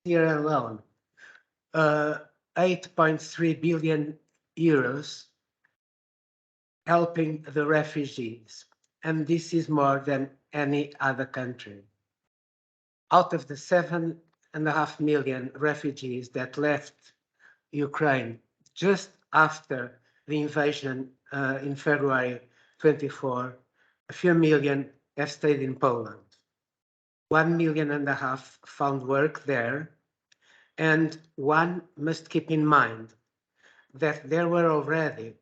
year alone, 8.3 billion euros helping the refugees, and this is more than any other country. Out of the 7.5 million refugees that left Ukraine just after the invasion in February 24, a few million have stayed in Poland. 1.5 million found work there, and one must keep in mind that there were already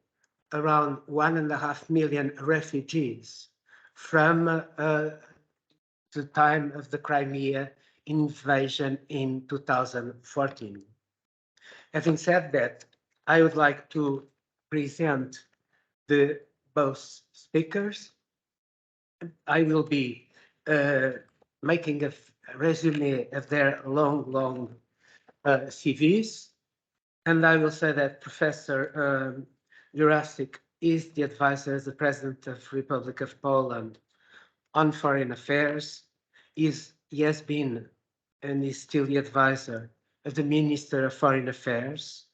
around 1.5 million refugees from the time of the Crimea invasion in 2014. Having said that, I would like to present the both speakers. I will be making a resume of their long CVs, and I will say that Professor Jurasik is the advisor as the President of Republic of Poland on Foreign Affairs. He has been and is still the advisor of the Minister of Foreign Affairs,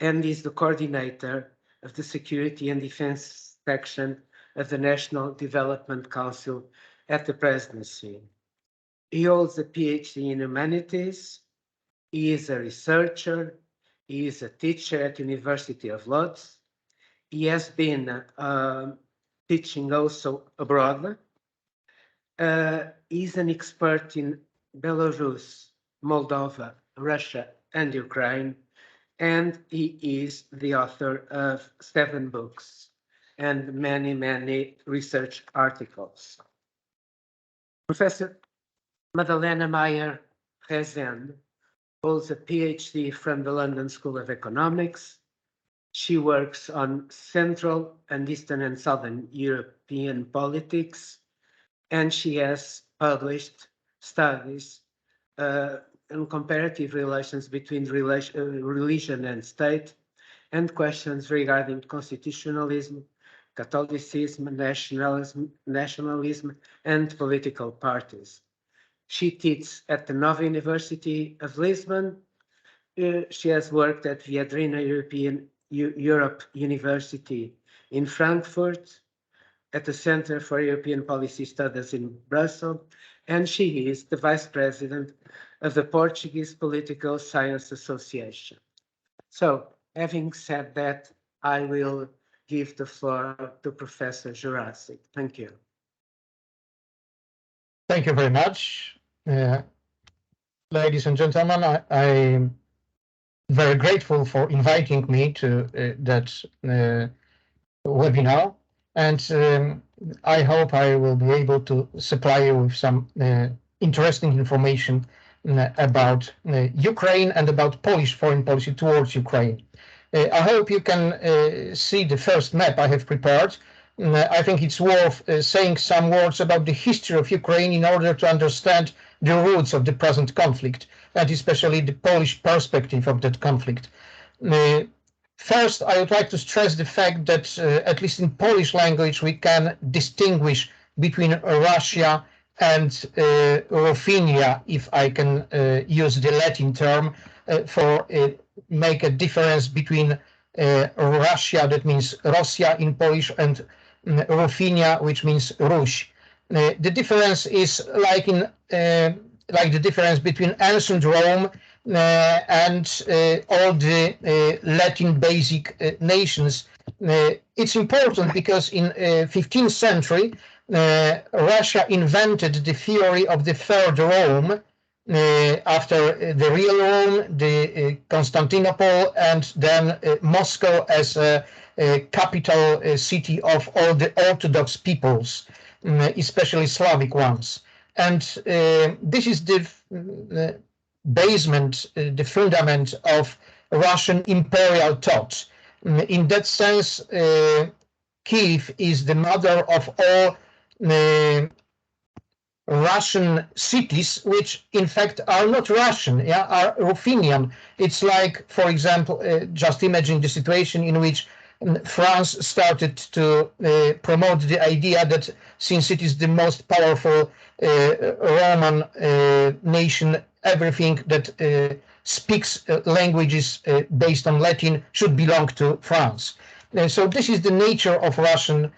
and is the coordinator of the Security and Defense section of the National Development Council at the Presidency. He holds a PhD in Humanities. He is a researcher. He is a teacher at University of Lodz. He has been teaching also abroad. He's an expert in Belarus, Moldova, Russia, and Ukraine, and he is the author of 7 books and many research articles. Professor Madalena Meyer Rezende holds a PhD from the London School of Economics. She works on Central and Eastern and Southern European politics, and she has published studies on comparative relations between religion and state, and questions regarding constitutionalism, Catholicism, nationalism, and political parties. She teaches at the Nova University of Lisbon. She has worked at Viadrina Europe University in Frankfurt, at the Center for European Policy Studies in Brussels, and she is the Vice President of the Portuguese Political Science Association. So, having said that, I will give the floor to Professor Jurasik. Thank you. Thank you very much. Ladies and gentlemen, I'm very grateful for inviting me to that webinar, and I hope I will be able to supply you with some interesting information about Ukraine and about Polish foreign policy towards Ukraine. I hope you can see the first map I have prepared. I think it's worth saying some words about the history of Ukraine in order to understand the roots of the present conflict, and especially the Polish perspective of that conflict. First, I would like to stress the fact that, at least in Polish language, we can distinguish between Russia and Ruthenia, if I can use the Latin term, for make a difference between Russia, that means Rosja in Polish, and Ruthenia, which means Ruś. The difference is like the difference between ancient Rome and all the Latin basic nations. It's important because in 15th century, Russia invented the theory of the Third Rome, after the real Rome, the Constantinople, and then Moscow as a capital city of all the Orthodox peoples, especially Slavic ones. And this is the basement, the fundament of Russian imperial thought. In that sense, Kiev is the mother of all Russian cities, which in fact are not Russian, yeah, are Ruthenian. It's like, for example, just imagine the situation in which France started to promote the idea that since it is the most powerful Roman nation everything that speaks languages based on Latin should belong to France. So this is the nature of Russian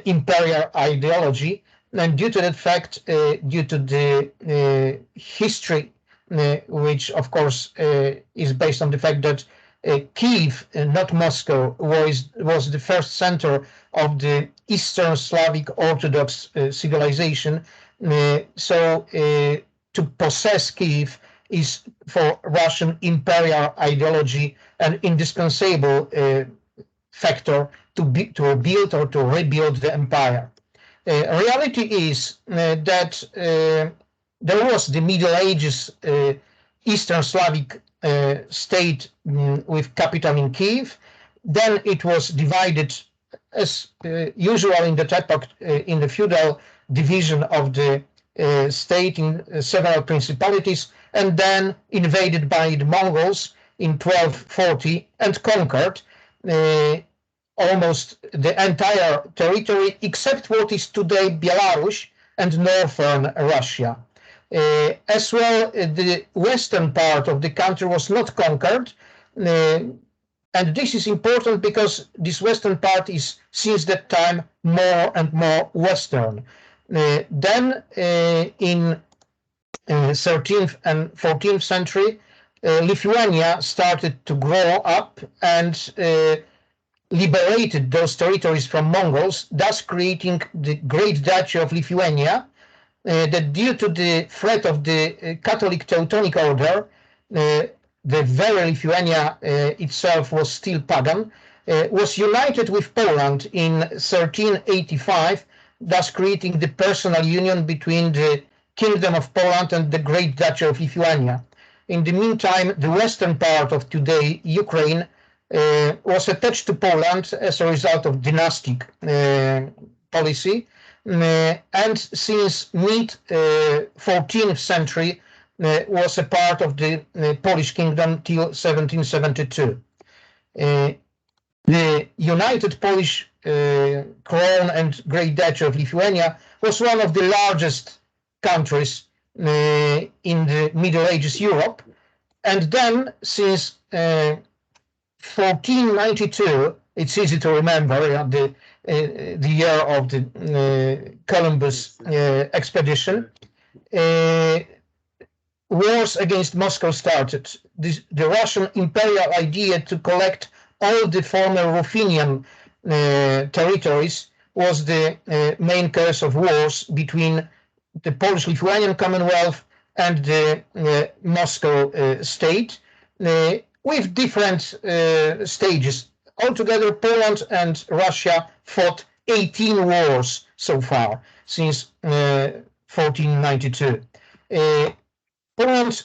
imperial ideology, and due to that fact, due to the history, which of course is based on the fact that Kiev, not Moscow, was the first center of the Eastern Slavic Orthodox civilization. So to possess Kiev is for Russian imperial ideology an indispensable factor to build or to rebuild the empire. Reality is that there was the Middle Ages Eastern Slavic state with capital in Kiev. Then it was divided, as usual in that epoch, in the feudal division of the state in several principalities, and then invaded by the Mongols in 1240 and conquered almost the entire territory except what is today Belarus and northern Russia. As well, the western part of the country was not conquered, and this is important because this western part is since that time more and more western. Then in 13th and 14th century, Lithuania started to grow up and liberated those territories from Mongols, thus creating the Great Duchy of Lithuania, that due to the threat of the Catholic Teutonic Order, the very Lithuania itself was still pagan, was united with Poland in 1385, thus creating the personal union between the Kingdom of Poland and the Great Duchy of Lithuania. In the meantime, the western part of today, Ukraine, was attached to Poland as a result of dynastic policy, and since mid-14th century was a part of the Polish kingdom till 1772. The United Polish Crown and Great Duchy of Lithuania was one of the largest countries in the Middle Ages Europe, and then since 1492, it's easy to remember the year of the Columbus expedition, wars against Moscow started. The Russian imperial idea to collect all the former Ruthenian territories was the main cause of wars between the Polish-Lithuanian Commonwealth and the Moscow state, with different stages. Altogether, Poland and Russia fought 18 wars so far since 1492. Poland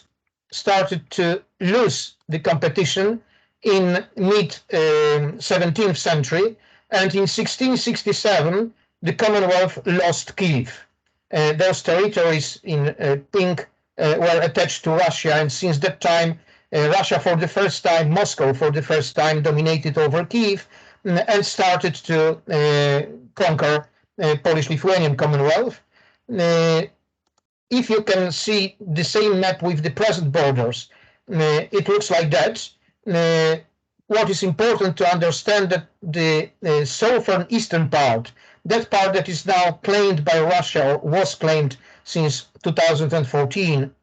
started to lose the competition in mid-17th century, and in 1667 the Commonwealth lost Kiev. Those territories in pink were attached to Russia, and since that time Russia for the first time, Moscow for the first time dominated over Kiev and started to conquer Polish-Lithuanian Commonwealth. If you can see the same map with the present borders, it looks like that. What is important to understand that the southern eastern part, that part that is now claimed by Russia or was claimed since 2014,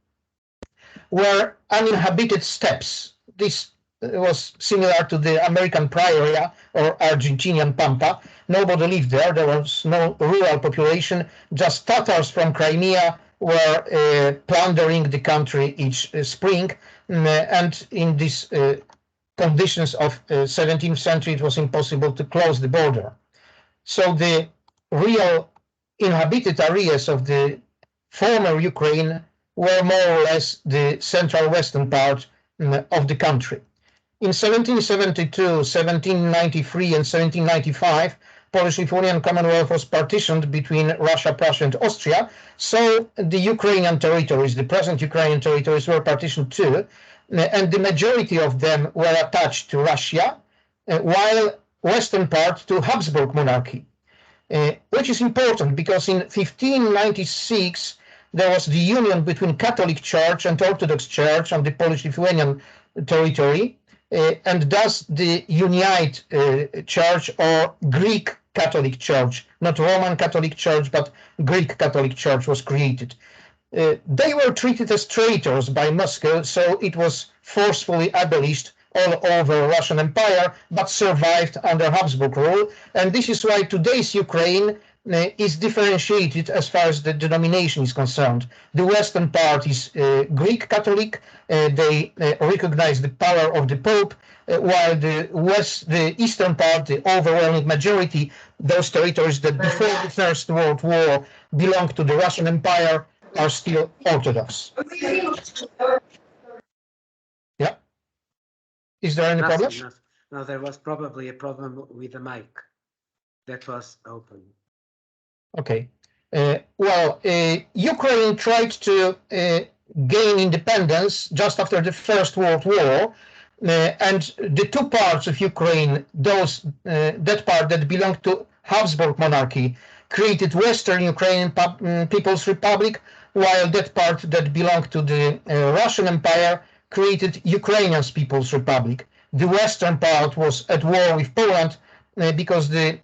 were uninhabited steppes. This was similar to the American Prairie or Argentinian Pampa. Nobody lived there. There was no rural population. Just Tatars from Crimea were plundering the country each spring. And in these conditions of 17th century, it was impossible to close the border. So the real inhabited areas of the former Ukraine were more or less the central western part of the country. In 1772, 1793, and 1795, Polish-Lithuanian Commonwealth was partitioned between Russia, Prussia, and Austria, so the Ukrainian territories, the present Ukrainian territories, were partitioned too, and the majority of them were attached to Russia, while western part to Habsburg monarchy, which is important because in 1596, there was the union between Catholic Church and Orthodox Church on the Polish-Lithuanian territory, and thus the Unite Church or Greek Catholic Church, not Roman Catholic Church, but Greek Catholic Church was created. They were treated as traitors by Moscow, so it was forcefully abolished all over Russian Empire, but survived under Habsburg rule. And this is why today's Ukraine is differentiated as far as the denomination is concerned. The western part is Greek Catholic. They recognize the power of the Pope, while the eastern part, the overwhelming majority, those territories that before the First World War belonged to the Russian Empire, are still Orthodox. Yeah. Is there any problem? No, there was probably a problem with the mic that was open. Okay. Ukraine tried to gain independence just after the First World War, and the two parts of Ukraine, that part that belonged to Habsburg monarchy, created Western Ukrainian People's Republic, while that part that belonged to the Russian Empire created Ukrainian People's Republic. The western part was at war with Poland because the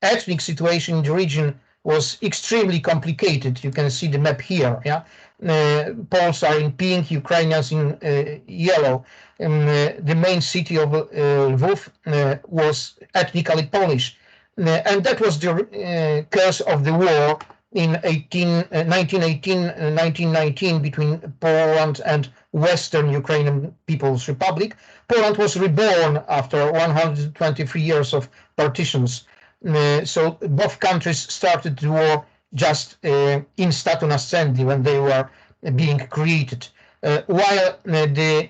ethnic situation in the region was extremely complicated. You can see the map here. Yeah, Poles are in pink, Ukrainians in yellow. The main city of Lvov was ethnically Polish, and that was the cause of the war in 1918-1919 between Poland and Western Ukrainian People's Republic. Poland was reborn after 123 years of partitions. So both countries started the war just in Statun Assembly when they were being created. While the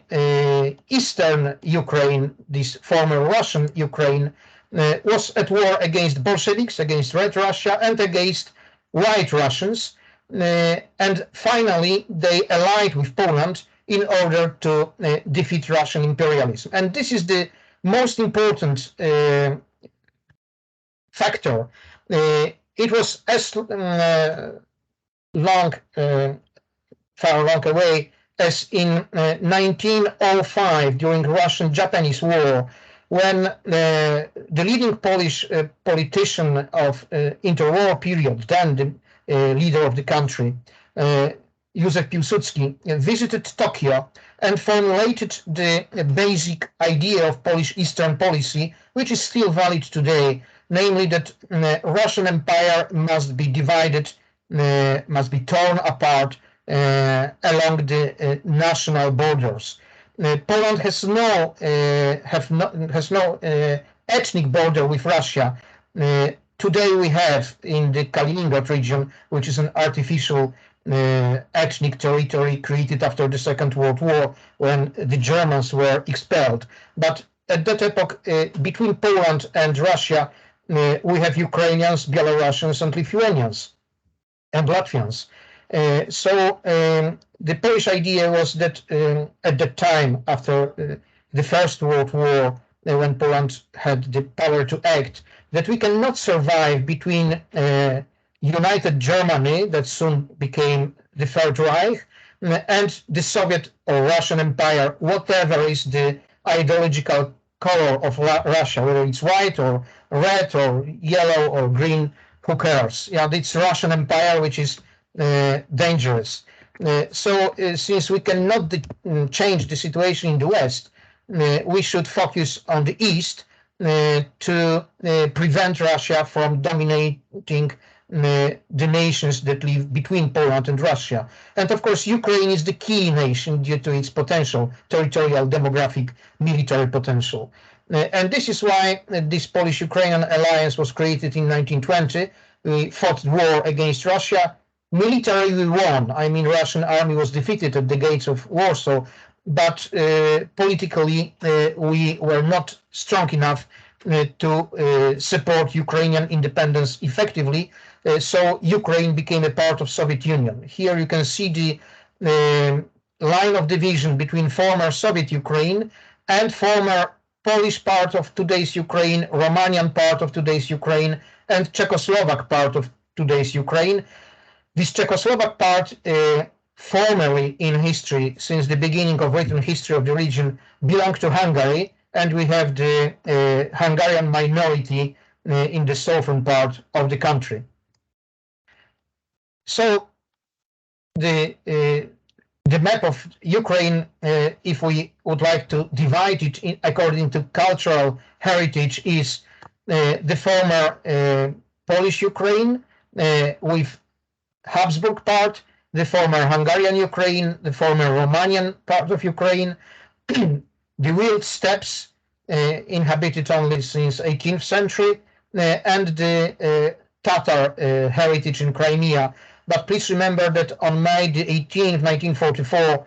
eastern Ukraine, this former Russian Ukraine, was at war against Bolsheviks, against Red Russia, and against White Russians, and finally they allied with Poland in order to defeat Russian imperialism. And this is the most important factor. It was as far long away as in 1905 during Russian-Japanese War, when the leading Polish politician of interwar period, then the leader of the country, Józef Piłsudski, visited Tokyo and formulated the basic idea of Polish Eastern policy, which is still valid today, namely that Russian Empire must be divided, must be torn apart along the national borders. Poland has no ethnic border with Russia. Today we have in the Kaliningrad region, which is an artificial ethnic territory created after the Second World War when the Germans were expelled. But at that epoch, between Poland and Russia, we have Ukrainians, Belarusians, and Lithuanians, and Latvians. So the Polish idea was that at that time, after the First World War, when Poland had the power to act, that we cannot survive between United Germany, that soon became the Third Reich, and the Soviet or Russian Empire, whatever is the ideological color of Russia, whether it's white or red or yellow or green, who cares? Yeah, it's Russian Empire, which is dangerous. So since we cannot change the situation in the West, we should focus on the East to prevent Russia from dominating the nations that live between Poland and Russia. And of course, Ukraine is the key nation due to its potential, territorial, demographic, military potential. And this is why this Polish-Ukrainian alliance was created in 1920. We fought war against Russia. Militarily, we won. I mean, Russian army was defeated at the gates of Warsaw, but politically, we were not strong enough to support Ukrainian independence effectively. So Ukraine became a part of Soviet Union. Here you can see the line of division between former Soviet Ukraine and former Polish part of today's Ukraine, Romanian part of today's Ukraine, and Czechoslovak part of today's Ukraine. This Czechoslovak part, formerly in history, since the beginning of written history of the region, belonged to Hungary, and we have the Hungarian minority in the southern part of the country. So the map of Ukraine, if we would like to divide it according to cultural heritage, is the former Polish Ukraine with Habsburg part, the former Hungarian Ukraine, the former Romanian part of Ukraine, the wild steppes inhabited only since 18th century, and the Tatar heritage in Crimea. But please remember that on May the 18th, 1944,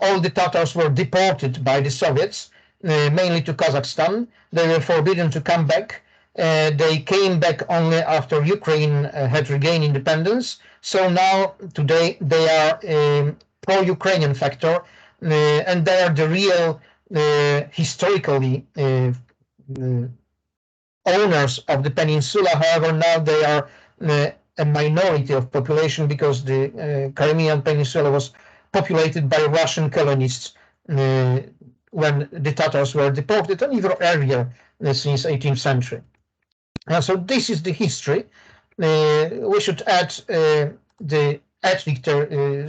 all the Tatars were deported by the Soviets, mainly to Kazakhstan. They were forbidden to come back. They came back only after Ukraine had regained independence. So now, today, they are pro-Ukrainian factor, and they are the real historically owners of the peninsula. However, now they are a minority of population because the Crimean Peninsula was populated by Russian colonists when the Tatars were deported, and even earlier, since 18th century. So this is the history. We should add the ethnic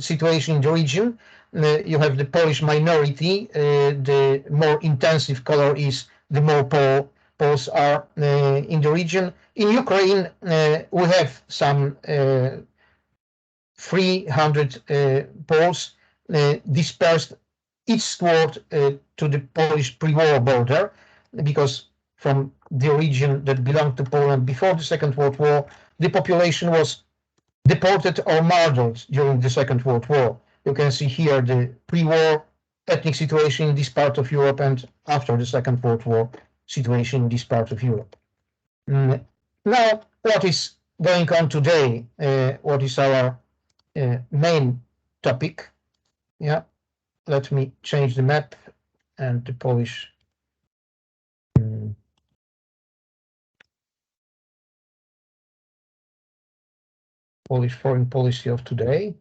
situation in the region. You have the Polish minority. The more intensive color is the more Poles are in the region. In Ukraine, we have some 300 Poles dispersed eastward to the Polish pre-war border, because from the region that belonged to Poland before the Second World War, the population was deported or murdered during the Second World War. You can see here the pre-war ethnic situation in this part of Europe, and after the Second World War situation in this part of Europe. Now, what is going on today? What is our main topic? Yeah, let me change the map and the Polish foreign policy of today.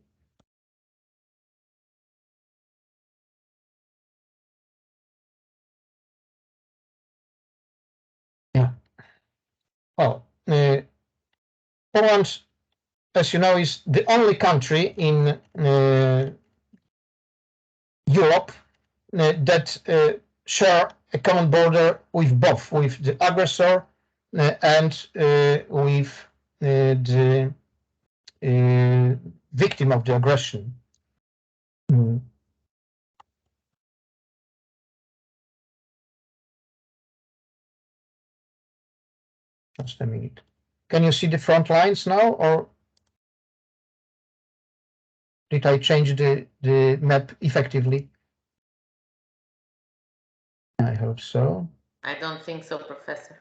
Yeah. Well, Poland, as you know, is the only country in Europe that share a common border with both, with the aggressor and with the victim of the aggression. Just a minute. Can you see the front lines now, or did I change the map effectively? I hope so. I don't think so, Professor.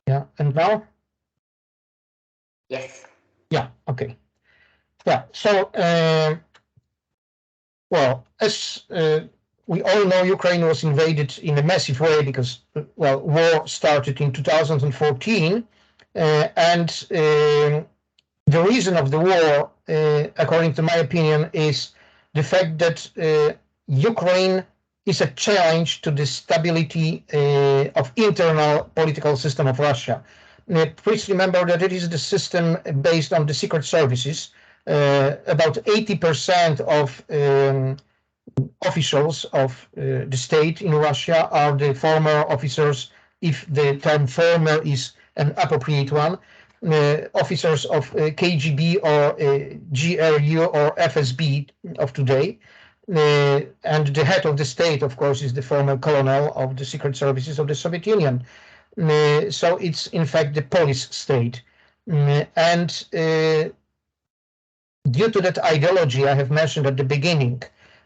Yeah, and now? Yes. Yeah, okay. Yeah, so, well, as we all know, Ukraine was invaded in a massive way because, well, war started in 2014, and the reason of the war, according to my opinion, is the fact that Ukraine is a challenge to the stability of internal political system of Russia. Please remember that it is the system based on the secret services. About 80% of officials of the state in Russia are the former officers, if the term former is an appropriate one, officers of KGB or GRU or FSB of today. And the head of the state, of course, is the former colonel of the secret services of the Soviet Union. So it's, in fact, the police state. And due to that ideology I have mentioned at the beginning,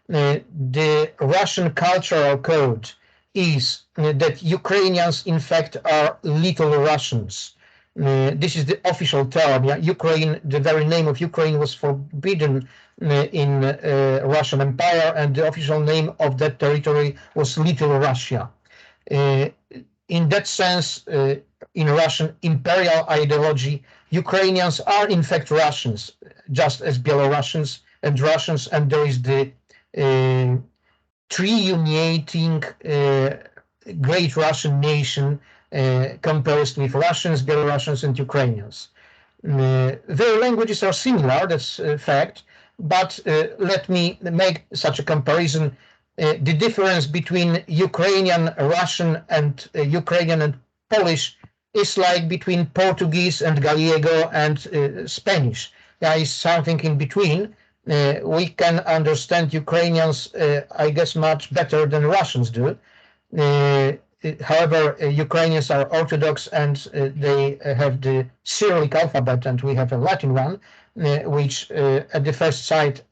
the Russian cultural code is that Ukrainians, in fact, are little Russians. This is the official term. Yeah? Ukraine, the very name of Ukraine was forbidden in Russian Empire, and the official name of that territory was Little Russia. In that sense, in Russian imperial ideology, Ukrainians are in fact Russians, just as Belarusians and Russians, and there is the triuniating great Russian nation composed with Russians, Belarusians, and Ukrainians. Their languages are similar, that's a fact, but let me make such a comparison. The difference between Ukrainian, Russian, and Ukrainian and Polish is like between Portuguese and Gallego and Spanish. There is something in between. We can understand Ukrainians, I guess, much better than Russians do. However, Ukrainians are Orthodox and they have the Cyrillic alphabet, and we have a Latin one, which at the first sight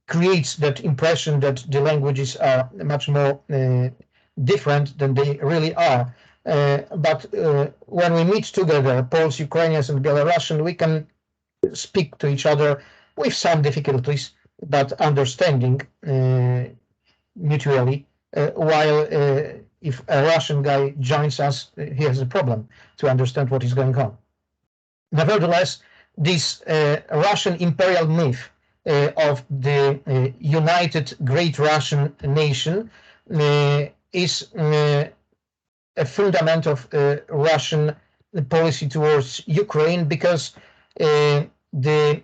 creates that impression that the languages are much more different than they really are. But when we meet together, Poles, Ukrainians, and Belarusian, we can speak to each other with some difficulties, but understanding mutually, while if a Russian guy joins us, he has a problem to understand what is going on. Nevertheless, this Russian imperial myth of the united great Russian nation is a fundament of Russian policy towards Ukraine, because the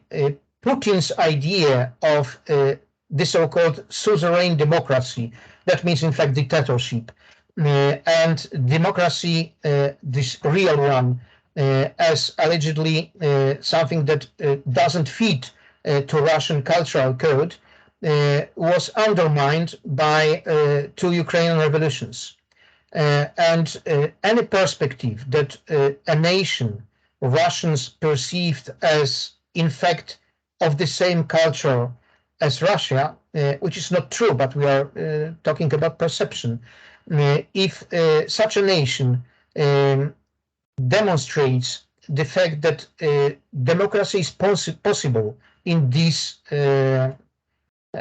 Putin's idea of the so-called suzerain democracy, that means in fact dictatorship, and democracy, this real one, as allegedly something that doesn't fit to Russian cultural code, was undermined by two Ukrainian revolutions. And any perspective that a nation Russians perceived as in fact of the same culture as Russia, which is not true, but we are talking about perception. If such a nation demonstrates the fact that democracy is possible in this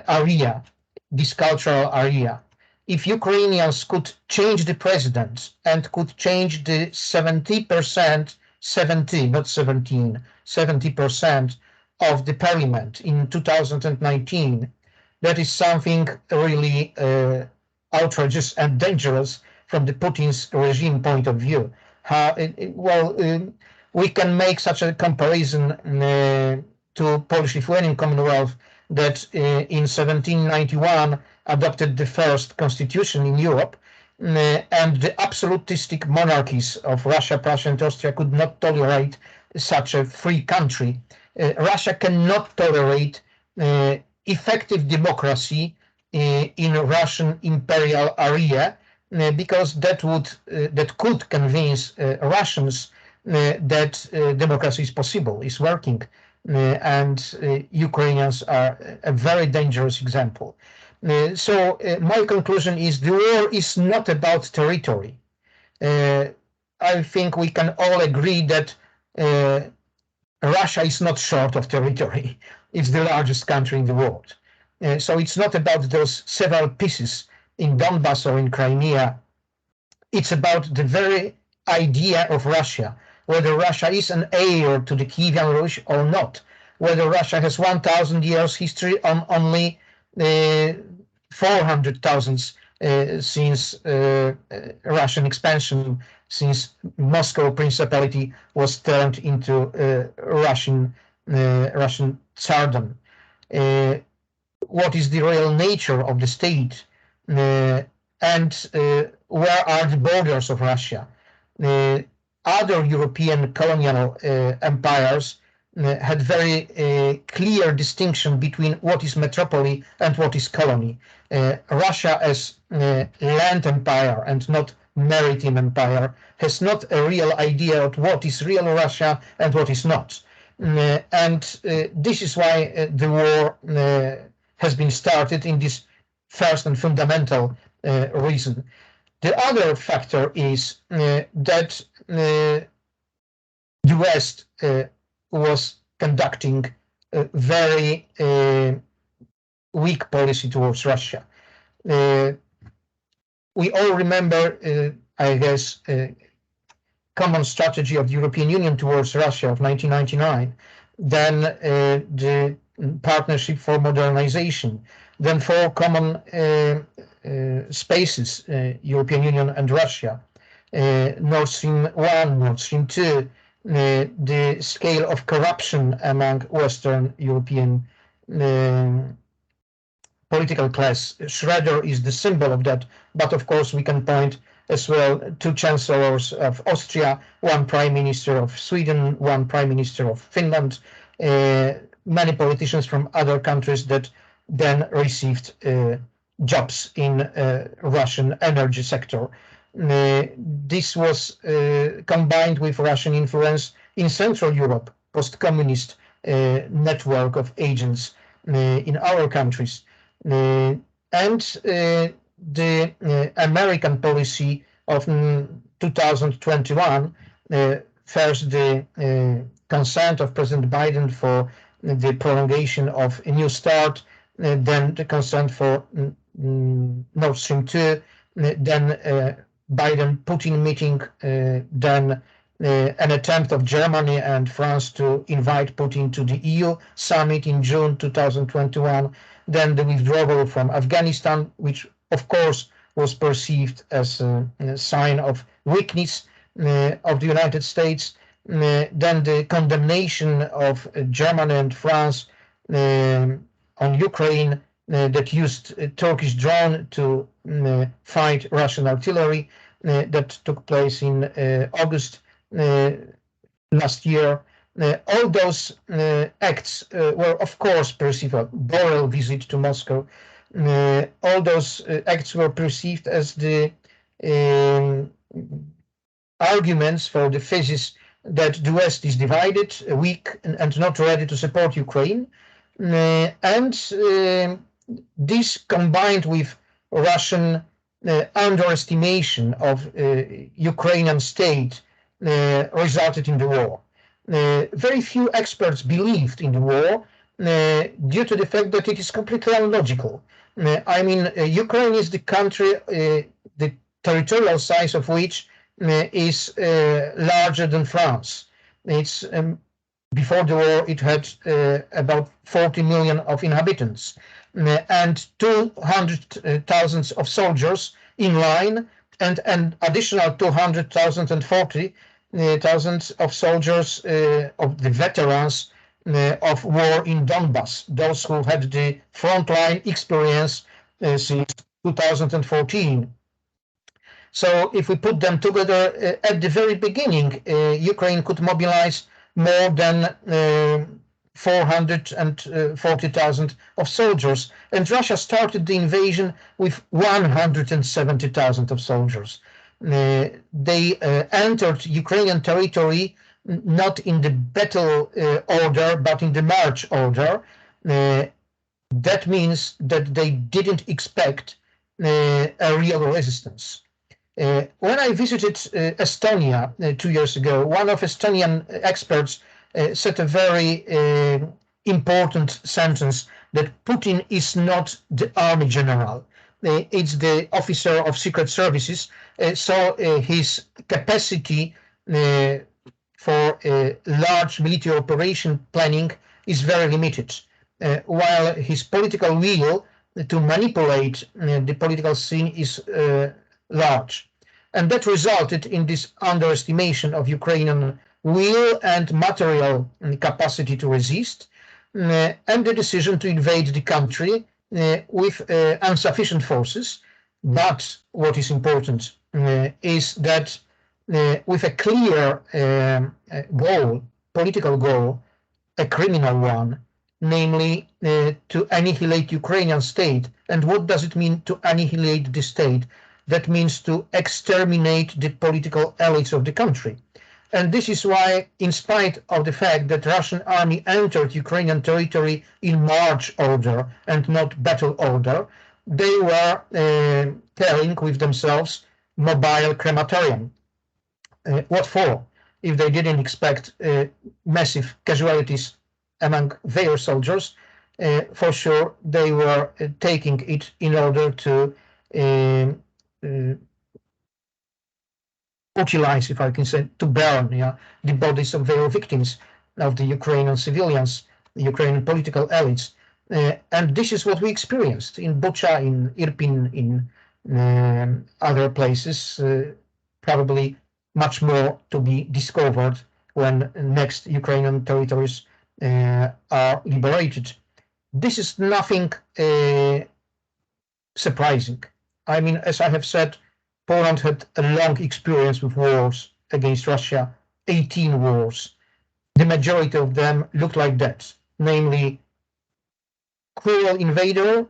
area, this cultural area, if Ukrainians could change the president and could change the 70%, 70, not 17, 70% of the parliament in 2019, that is something really outrageous and dangerous from the Putin's regime point of view. We can make such a comparison to Polish-Lithuanian Commonwealth that in 1791 adopted the first constitution in Europe, and the absolutistic monarchies of Russia, Prussia, and Austria could not tolerate such a free country. Russia cannot tolerate effective democracy in Russian imperial area, because that could convince Russians that democracy is possible, is working, and Ukrainians are a very dangerous example. So my conclusion is the war is not about territory. I think we can all agree that Russia is not short of territory. It's the largest country in the world. So it's not about those several pieces in Donbass or in Crimea. It's about the very idea of Russia, whether Russia is an heir to the Kievan Rus or not, whether Russia has 1,000 years history or only 400,000 since Russian expansion, since Moscow Principality was turned into Russian Tsardom. What is the real nature of the state, and where are the borders of Russia? Other European colonial empires had very clear distinction between what is metropoly and what is colony. Russia as land empire and not maritime empire has not a real idea of what is real Russia and what is not. And this is why the war has been started in this first and fundamental reason. The other factor is that the West was conducting a very weak policy towards Russia. We all remember, I guess, common strategy of the European Union towards Russia of 1999, then the partnership for modernization, then 4 common spaces, European Union and Russia, Nord Stream 1, Nord Stream 2, the scale of corruption among Western European political class. Schroeder is the symbol of that, but of course we can point as well 2 chancellors of Austria, 1 prime minister of Sweden, 1 prime minister of Finland, many politicians from other countries that then received jobs in Russian energy sector. This was combined with Russian influence in Central Europe, post-communist network of agents in our countries. And the American policy of 2021, first the consent of President Biden for the prolongation of a New START, then the consent for Nord Stream 2, then Biden-Putin meeting, then an attempt of Germany and France to invite Putin to the EU summit in June 2021, then the withdrawal from Afghanistan, which of course was perceived as a sign of weakness of the United States, then the condemnation of Germany and France on Ukraine that used Turkish drone to fight Russian artillery, that took place in August last year. All those acts were of course perceived as Borrell visit to Moscow. All those acts were perceived as the arguments for the thesis that the West is divided, weak, and not ready to support Ukraine. And this combined with Russian underestimation of Ukrainian state resulted in the war. Very few experts believed in the war due to the fact that it is completely illogical. I mean, Ukraine is the country, the territorial size of which is larger than France. It's before the war, it had about 40 million of inhabitants and 200,000 of soldiers in line, and an additional 200,000 and 40,000 of soldiers of the veterans of war in Donbass, those who had the frontline experience since 2014. So if we put them together at the very beginning, Ukraine could mobilize more than 440,000 of soldiers, and Russia started the invasion with 170,000 of soldiers. They entered Ukrainian territory not in the battle order, but in the march order. That means that they didn't expect a real resistance. When I visited Estonia 2 years ago, one of Estonian experts said a very important sentence, that Putin is not the army general. It's the officer of secret services. So his capacity for large military operation planning is very limited, while his political will to manipulate the political scene is large. And that resulted in this underestimation of Ukrainian will and material capacity to resist, and the decision to invade the country with insufficient forces. But what is important is that with a clear goal, political goal, a criminal one, namely to annihilate Ukrainian state. And what does it mean to annihilate the state? That means to exterminate the political elites of the country. And this is why, in spite of the fact that Russian army entered Ukrainian territory in march order and not battle order, they were carrying with themselves mobile crematorium. What for? If they didn't expect massive casualties among their soldiers, for sure they were taking it in order to utilize, if I can say, to burn the bodies of their victims, of the Ukrainian civilians, the Ukrainian political elites. And this is what we experienced in Bucha, in Irpin, in other places, probably much more to be discovered when next Ukrainian territories are liberated. This is nothing surprising. I mean, as I have said, Poland had a long experience with wars against Russia, 18 wars. The majority of them looked like that, namely cruel invader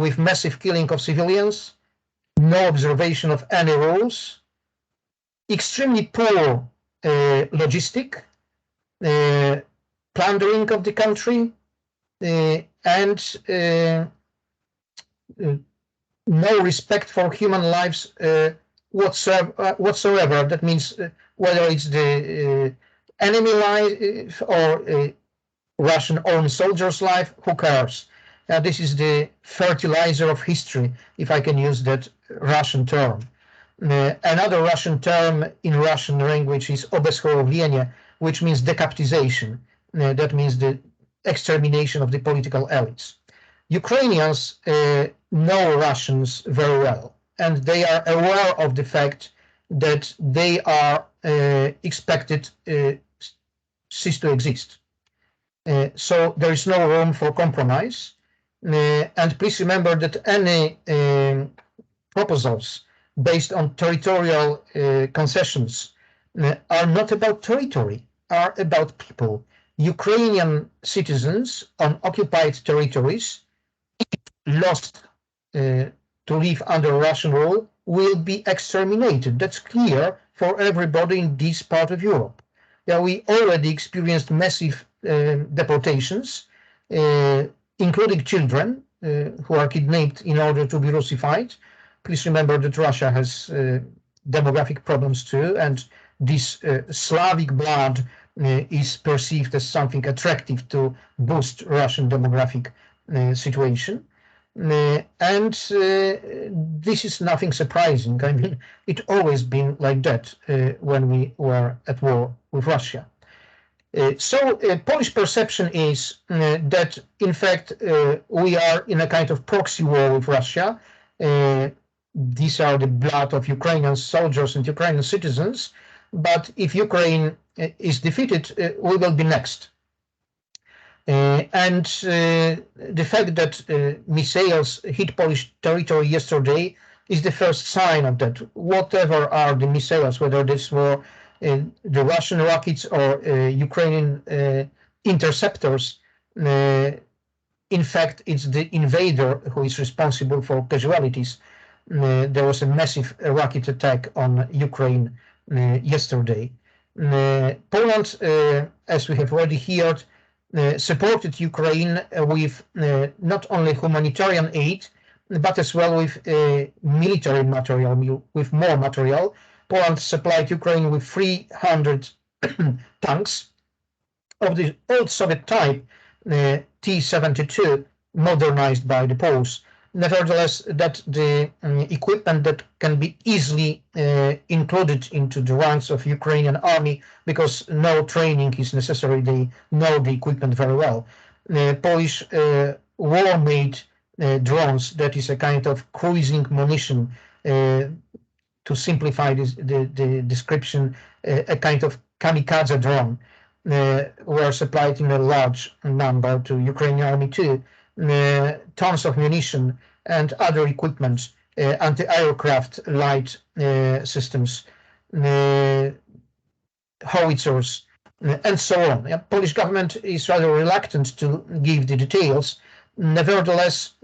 with massive killing of civilians, no observation of any rules, extremely poor logistic, plundering of the country, and no respect for human lives whatsoever. That means whether it's the enemy life or Russian own soldiers' life, who cares? This is the fertilizer of history, if I can use that Russian term. Another Russian term in Russian language is obezhorowienie, which means decapitization. That means the extermination of the political elites. Ukrainians know Russians very well, and they are aware of the fact that they are expected cease to exist. So there is no room for compromise. And please remember that any proposals based on territorial concessions are not about territory, are about people. Ukrainian citizens on occupied territories, lost to live under Russian rule, will be exterminated. That's clear for everybody in this part of Europe. Yeah, we already experienced massive deportations, including children who are kidnapped in order to be Russified. Please remember that Russia has demographic problems too, and this Slavic blood is perceived as something attractive to boost Russian demographic situation. And this is nothing surprising. I mean, it always been like that when we were at war with Russia. So Polish perception is that, in fact, we are in a kind of proxy war with Russia. These are the blood of Ukrainian soldiers and Ukrainian citizens. But if Ukraine is defeated, we will be next. And the fact that missiles hit Polish territory yesterday is the first sign of that. Whatever are the missiles, whether this were the Russian rockets or Ukrainian interceptors, in fact, it's the invader who is responsible for casualties. There was a massive rocket attack on Ukraine yesterday. Poland, as we have already heard, supported Ukraine with not only humanitarian aid, but as well with military material, with more material. Poland supplied Ukraine with 300 tanks of the old Soviet type, T-72, modernized by the Poles. Nevertheless, that the equipment that can be easily included into the ranks of Ukrainian army, because no training is necessary, they know the equipment very well. Polish war-made drones, that is a kind of cruising munition, to simplify the description, a kind of kamikaze drone, were supplied in a large number to Ukrainian army too. Tons of munition and other equipment, anti-aircraft light systems, howitzers, and so on. The Polish government is rather reluctant to give the details. Nevertheless,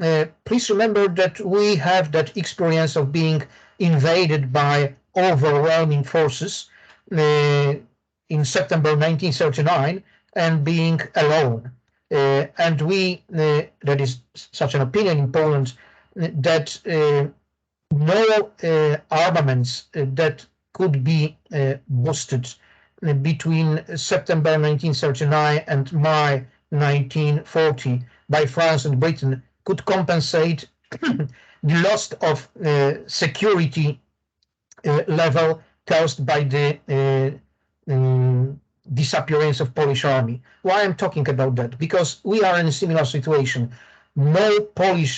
please remember that we have that experience of being invaded by overwhelming forces in September 1939 and being alone. And we, that is such an opinion in Poland, that no armaments that could be boosted between September 1939 and May 1940 by France and Britain could compensate the loss of security level caused by the disappearance of Polish army. Why I'm talking about that? Because we are in a similar situation. No Polish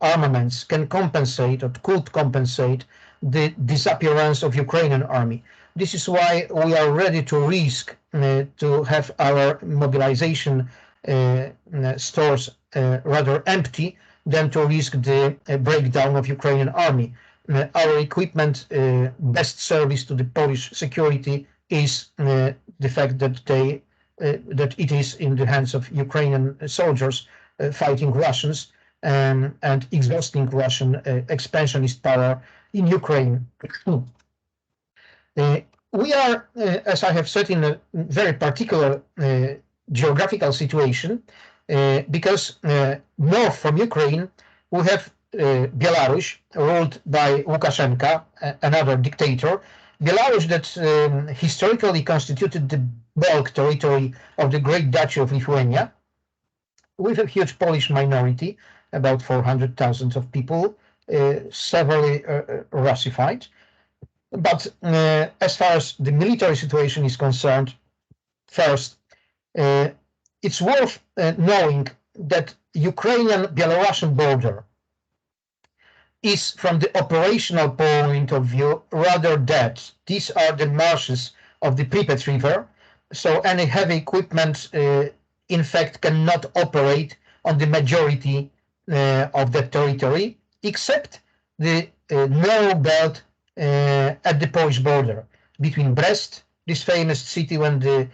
armaments can compensate or could compensate the disappearance of Ukrainian army. This is why we are ready to risk to have our mobilization stores rather empty than to risk the breakdown of Ukrainian army. Our equipment best service to the Polish security is the fact that that it is in the hands of Ukrainian soldiers fighting Russians and exhausting Russian expansionist power in Ukraine. We are, as I have said, in a very particular geographical situation because north from Ukraine we have Belarus, ruled by Lukashenko, another dictator. Belarus that historically constituted the bulk territory of the Great Duchy of Lithuania, with a huge Polish minority, about 400,000 of people, severely Russified. But as far as the military situation is concerned, first, it's worth knowing that Ukrainian-Belarusian border is, from the operational point of view, rather dead. These are the marshes of the Pripyat River, so any heavy equipment, in fact, cannot operate on the majority of the territory, except the narrow belt at the Polish border between Brest, this famous city when the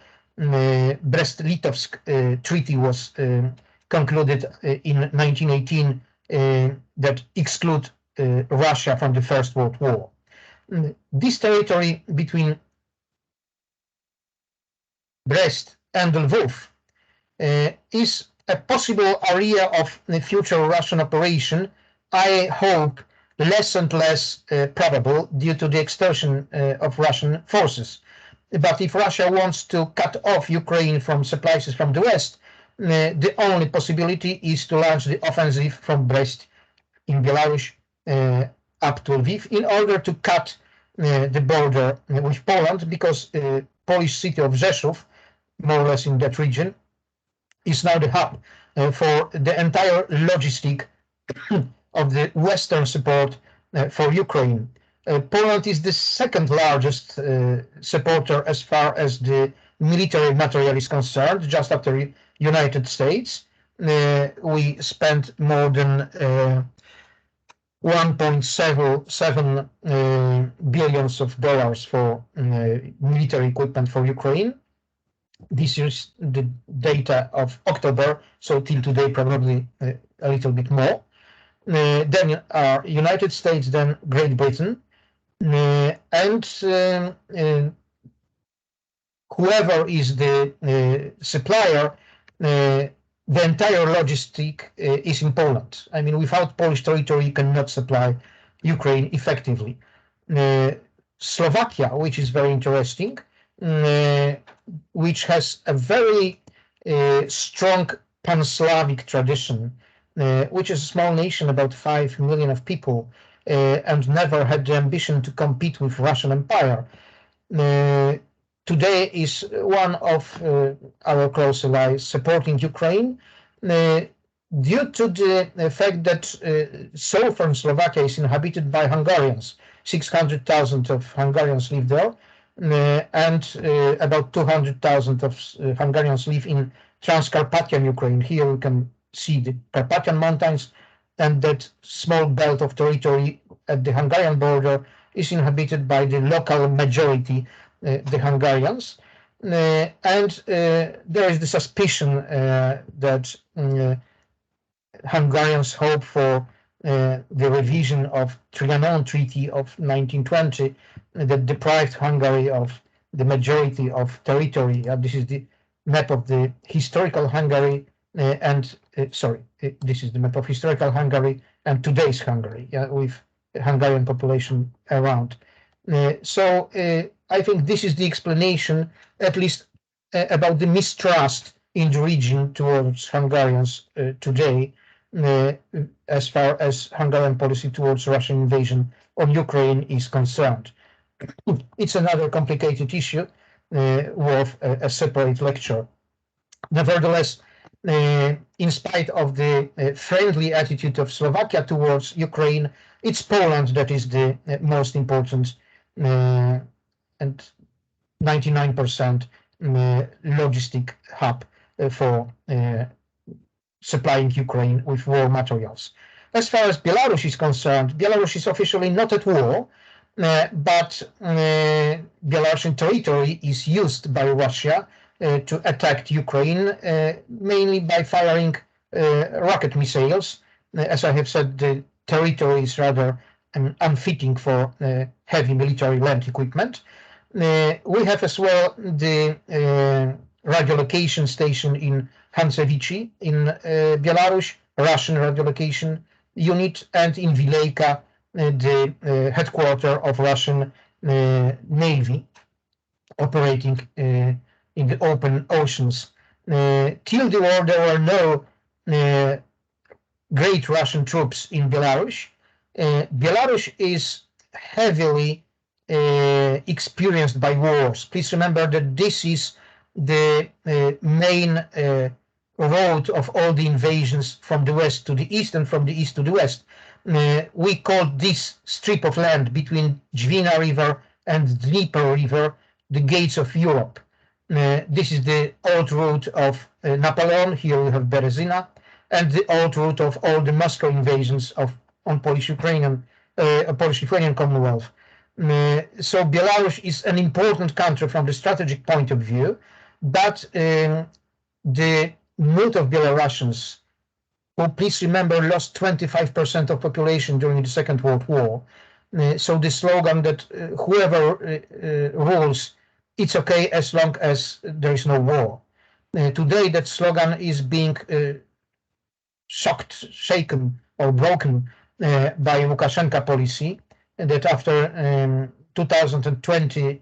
Brest-Litovsk Treaty was concluded in 1918, that exclude Russia from the First World War. This territory between Brest and Lvov is a possible area of future Russian operation. I hope less and less probable due to the extortion of Russian forces. But if Russia wants to cut off Ukraine from supplies from the West, the only possibility is to launch the offensive from Brest in Belarus up to Lviv in order to cut the border with Poland, because the Polish city of Rzeszów, more or less in that region, is now the hub for the entire logistic of the Western support for Ukraine. Poland is the second largest supporter as far as the military material is concerned, just after United States. We spent more than 1.7 billions of dollars for military equipment for Ukraine. This is the data of October, so till today probably a little bit more. Then United States, then Great Britain, and whoever is the supplier, the entire logistic is in Poland. I mean, without Polish territory, you cannot supply Ukraine effectively. Slovakia, which is very interesting, which has a very strong pan-Slavic tradition, which is a small nation, about 5 million of people, and never had the ambition to compete with Russian Empire. Today is one of our close allies supporting Ukraine due to the fact that southern Slovakia is inhabited by Hungarians. 600,000 of Hungarians live there, and about 200,000 of Hungarians live in Transcarpathian Ukraine. Here we can see the Carpathian Mountains, and that small belt of territory at the Hungarian border is inhabited by the local majority, the Hungarians. And there is the suspicion that Hungarians hope for the revision of Trianon Treaty of 1920 that deprived Hungary of the majority of territory. This is the map of the historical Hungary this is the map of historical Hungary and today's Hungary, with Hungarian population around. So I think this is the explanation, at least about the mistrust in the region towards Hungarians today, as far as Hungarian policy towards Russian invasion on Ukraine is concerned. It's another complicated issue worth a separate lecture. Nevertheless, in spite of the friendly attitude of Slovakia towards Ukraine, it's Poland that is the most important and 99% logistic hub for supplying Ukraine with war materials. As far as Belarus is concerned, Belarus is officially not at war, but Belarusian territory is used by Russia to attack Ukraine, mainly by firing rocket missiles. As I have said, the territory is rather unfitting for heavy military land equipment. We have as well the radiolocation station in Hancewice in Belarus, Russian radiolocation unit, and in Vileika, the headquarters of Russian Navy operating in the open oceans. Till the war, there were no great Russian troops in Belarus. Belarus is heavily experienced by wars. Please remember that this is the main road of all the invasions from the west to the east and from the east to the west. We call this strip of land between Dvina River and Dnieper River the gates of Europe. This is the old route of Napoleon. Here we have Berezina, and the old route of all the Moscow invasions on Polish-Ukrainian Commonwealth. So Belarus is an important country from the strategic point of view, but the mood of Belarusians, who, please remember, lost 25% of population during the Second World War. So the slogan that whoever rules, it's okay as long as there is no war. Today that slogan is being shaken or broken by Lukashenko policy, that after 2020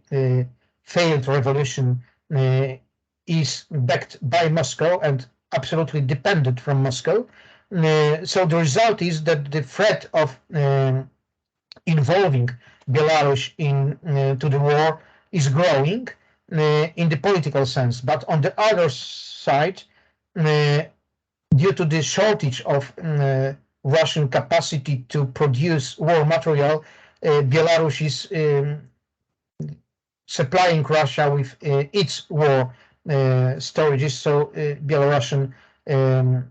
failed revolution is backed by Moscow and absolutely dependent from Moscow. So the result is that the threat of involving Belarus to the war is growing in the political sense. But on the other side, due to the shortage of Russian capacity to produce war material, Belarus is supplying Russia with its war storages. So Belarusian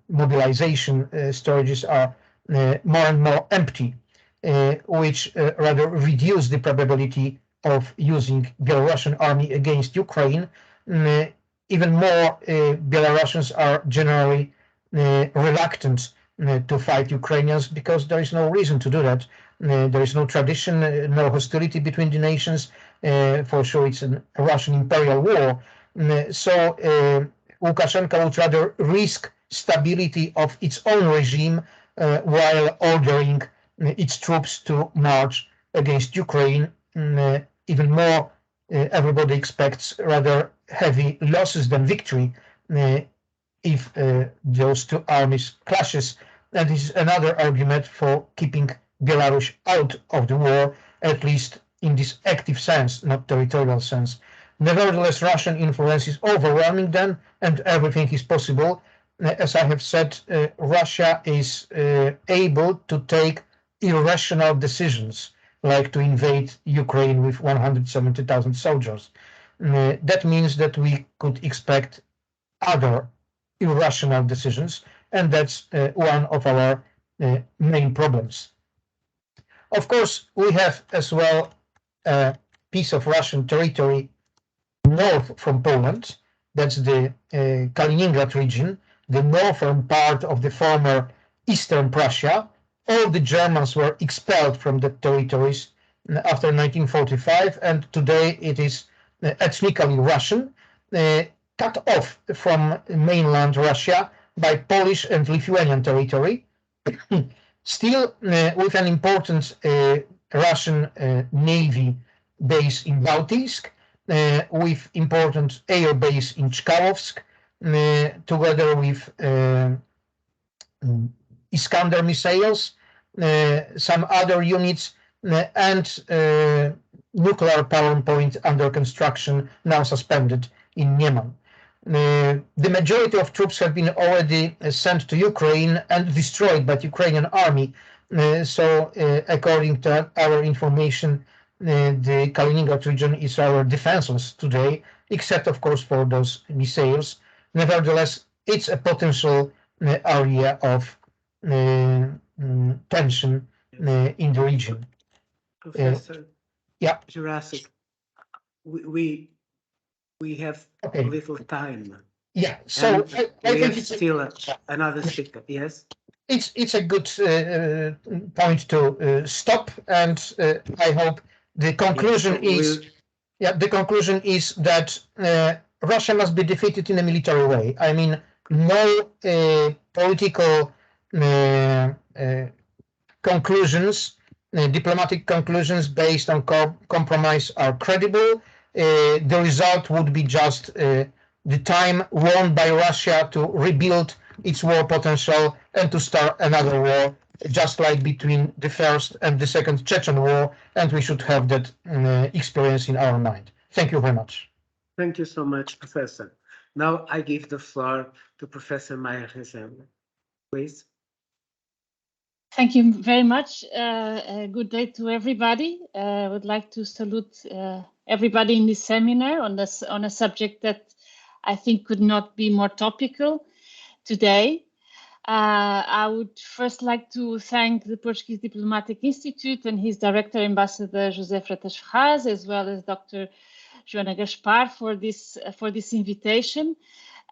mobilization storages are more and more empty, which rather reduce the probability of using Belarusian army against Ukraine. Even more, Belarusians are generally reluctant to fight Ukrainians because there is no reason to do that. There is no tradition, no hostility between the nations. For sure, it's a Russian imperial war. So Lukashenko would rather risk stability of its own regime while ordering its troops to march against Ukraine. Even more, everybody expects rather heavy losses than victory if those two armies clashes. And this is another argument for keeping Belarus out of the war, at least in this active sense, not territorial sense. Nevertheless, Russian influence is overwhelming then, and everything is possible. As I have said, Russia is able to take irrational decisions, like to invade Ukraine with 170,000 soldiers. That means that we could expect other irrational decisions, and that's one of our main problems. Of course, we have as well a piece of Russian territory north from Poland. That's the Kaliningrad region, the northern part of the former Eastern Prussia. All the Germans were expelled from the territories after 1945, and today it is ethnically Russian, cut off from mainland Russia by Polish and Lithuanian territory. Still with an important Russian Navy base in Baltisk, with important air base in Chkalovsk, together with Iskander missiles, some other units, and nuclear power plant under construction, now suspended in Yemen. The majority of troops have been already sent to Ukraine and destroyed by the Ukrainian army. So, according to our information, the Kaliningrad region is our defenseless today, except, of course, for those missiles. Nevertheless, it's a potential area of tension in the region. Professor Yeah. Jurassic, we have Okay. little time. Yeah, so I we think have it's still another speaker. Yes, it's a good point to stop, and I hope the conclusion is the conclusion is that Russia must be defeated in a military way. I mean, no political conclusions, diplomatic conclusions based on compromise are credible. The result would be just the time won by Russia to rebuild its war potential and to start another war, just like between the first and the second Chechen war, and we should have that experience in our mind. Thank you very much. Thank you so much, Professor. Now I give the floor to Professor Maya Rezende, please. Thank you very much. Good day to everybody. I would like to salute everybody in this seminar on a subject that I think could not be more topical today. I would first like to thank the Portuguese Diplomatic Institute and his director, Ambassador José Freitas Ferraz, as well as Dr. Joana Gaspar for this invitation,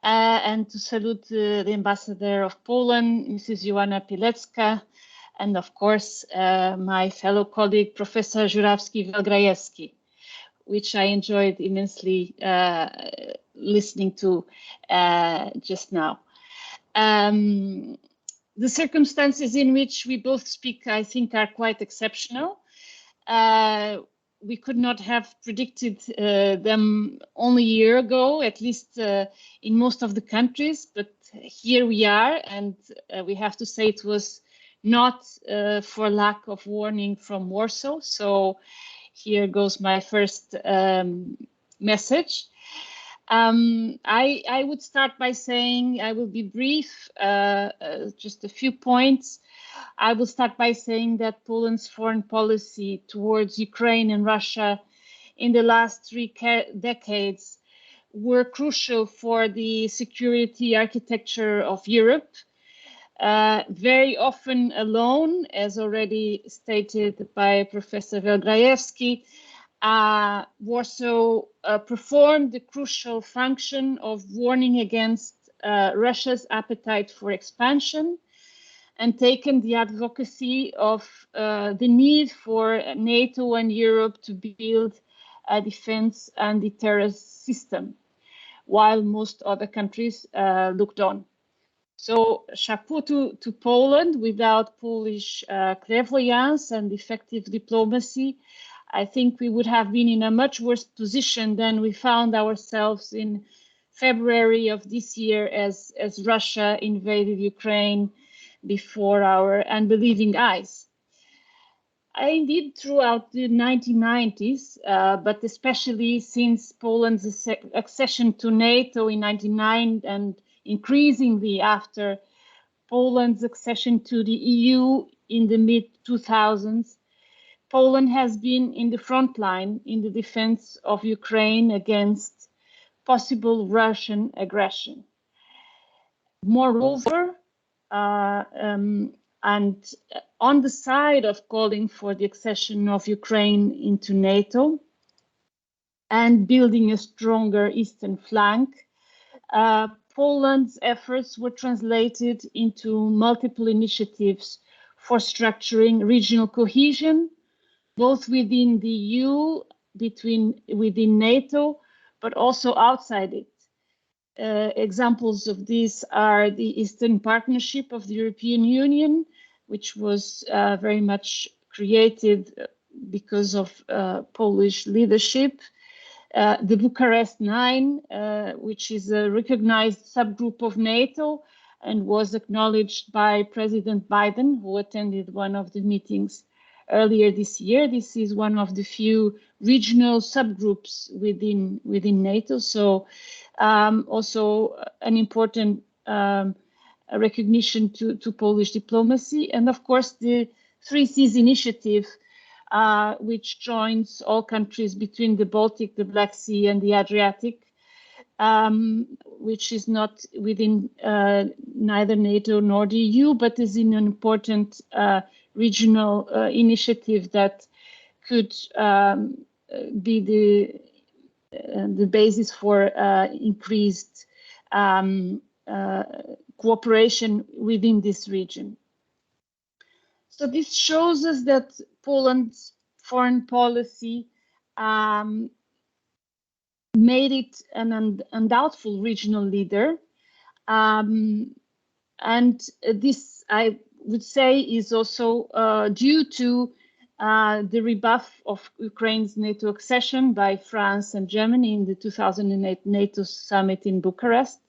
and to salute the Ambassador of Poland, Mrs. Joanna Pilecka, and of course, my fellow colleague, Professor Żurawski-Wielgrajewski, which I enjoyed immensely listening to just now. The circumstances in which we both speak, I think, are quite exceptional. We could not have predicted them only a year ago, at least in most of the countries, but here we are, and we have to say it was not for lack of warning from Warsaw. So here goes my first message. I would start by saying, I will be brief, just a few points. I will start by saying that Poland's foreign policy towards Ukraine and Russia in the last 3 decades were crucial for the security architecture of Europe. Very often alone, as already stated by Professor Wielgrajewski, Warsaw performed the crucial function of warning against Russia's appetite for expansion and taken the advocacy of the need for NATO and Europe to build a defense and deterrence system, while most other countries looked on. So, chapeau to Poland. Without Polish clairvoyance and effective diplomacy, I think we would have been in a much worse position than we found ourselves in February of this year as Russia invaded Ukraine before our unbelieving eyes. Indeed, throughout the 1990s, but especially since Poland's accession to NATO in 1999 and increasingly after Poland's accession to the EU in the mid-2000s, Poland has been in the front line in the defense of Ukraine against possible Russian aggression. Moreover, and on the side of calling for the accession of Ukraine into NATO and building a stronger eastern flank, Poland's efforts were translated into multiple initiatives for structuring regional cohesion, both within the EU, within NATO, but also outside it. Examples of these are the Eastern Partnership of the European Union, which was very much created because of Polish leadership. The Bucharest 9, which is a recognized subgroup of NATO and was acknowledged by President Biden, who attended one of the meetings earlier this year. This is one of the few regional subgroups within NATO. So also an important recognition to Polish diplomacy. And of course, the Three Seas Initiative, which joins all countries between the Baltic, the Black Sea, and the Adriatic, which is not within neither NATO nor the EU, but is an important regional initiative that could be the basis for increased cooperation within this region. So this shows us that Poland's foreign policy made it an undoubtful regional leader. And this, I would say, is also due to the rebuff of Ukraine's NATO accession by France and Germany in the 2008 NATO summit in Bucharest,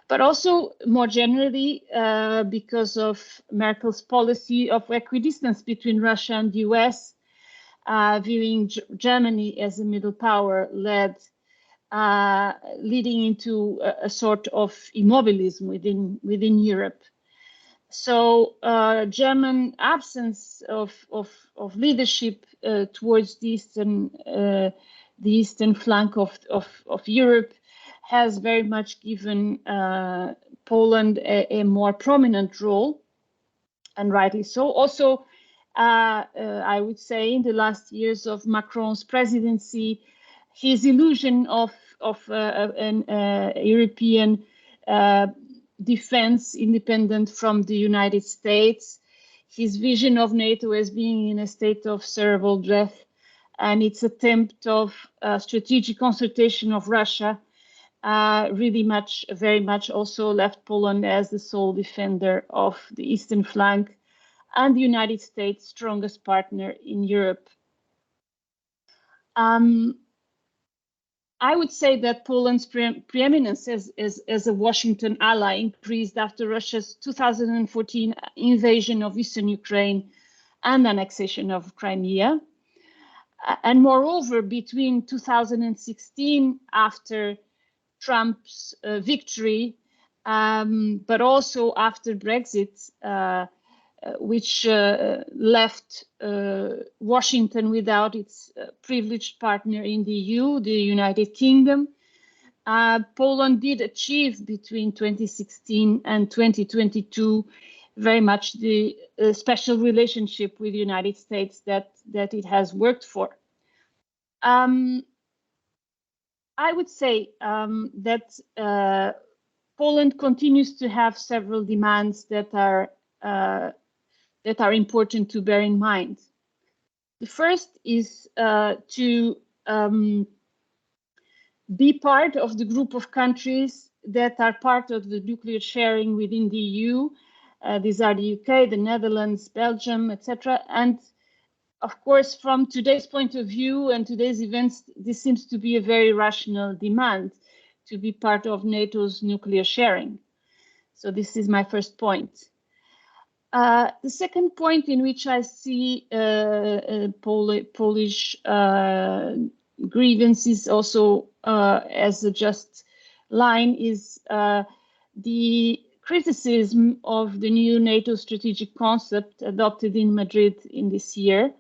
but also more generally because of Merkel's policy of equidistance between Russia and the US, viewing Germany as a middle power leading into a sort of immobilism within Europe. So German absence of leadership towards the eastern flank of Europe has very much given Poland a more prominent role, and rightly so. Also, I would say in the last years of Macron's presidency, his illusion of an European defense independent from the United States, his vision of NATO as being in a state of cerebral death, and its attempt of strategic consultation of Russia very much also left Poland as the sole defender of the eastern flank and the United States' strongest partner in Europe. I would say that Poland's preeminence as a Washington ally increased after Russia's 2014 invasion of eastern Ukraine and annexation of Crimea. And moreover, between 2016, after Trump's victory, but also after Brexit, which left Washington without its privileged partner in the EU, the United Kingdom. Poland did achieve between 2016 and 2022 very much the special relationship with the United States that it has worked for. I would say that Poland continues to have several demands that are important to bear in mind. The first is to be part of the group of countries that are part of the nuclear sharing within the EU. These are the UK, the Netherlands, Belgium, etc. And of course, from today's point of view and today's events, this seems to be a very rational demand to be part of NATO's nuclear sharing. So this is my first point. The second point in which I see Polish grievances also as a just line is the criticism of the new NATO strategic concept adopted in Madrid in this year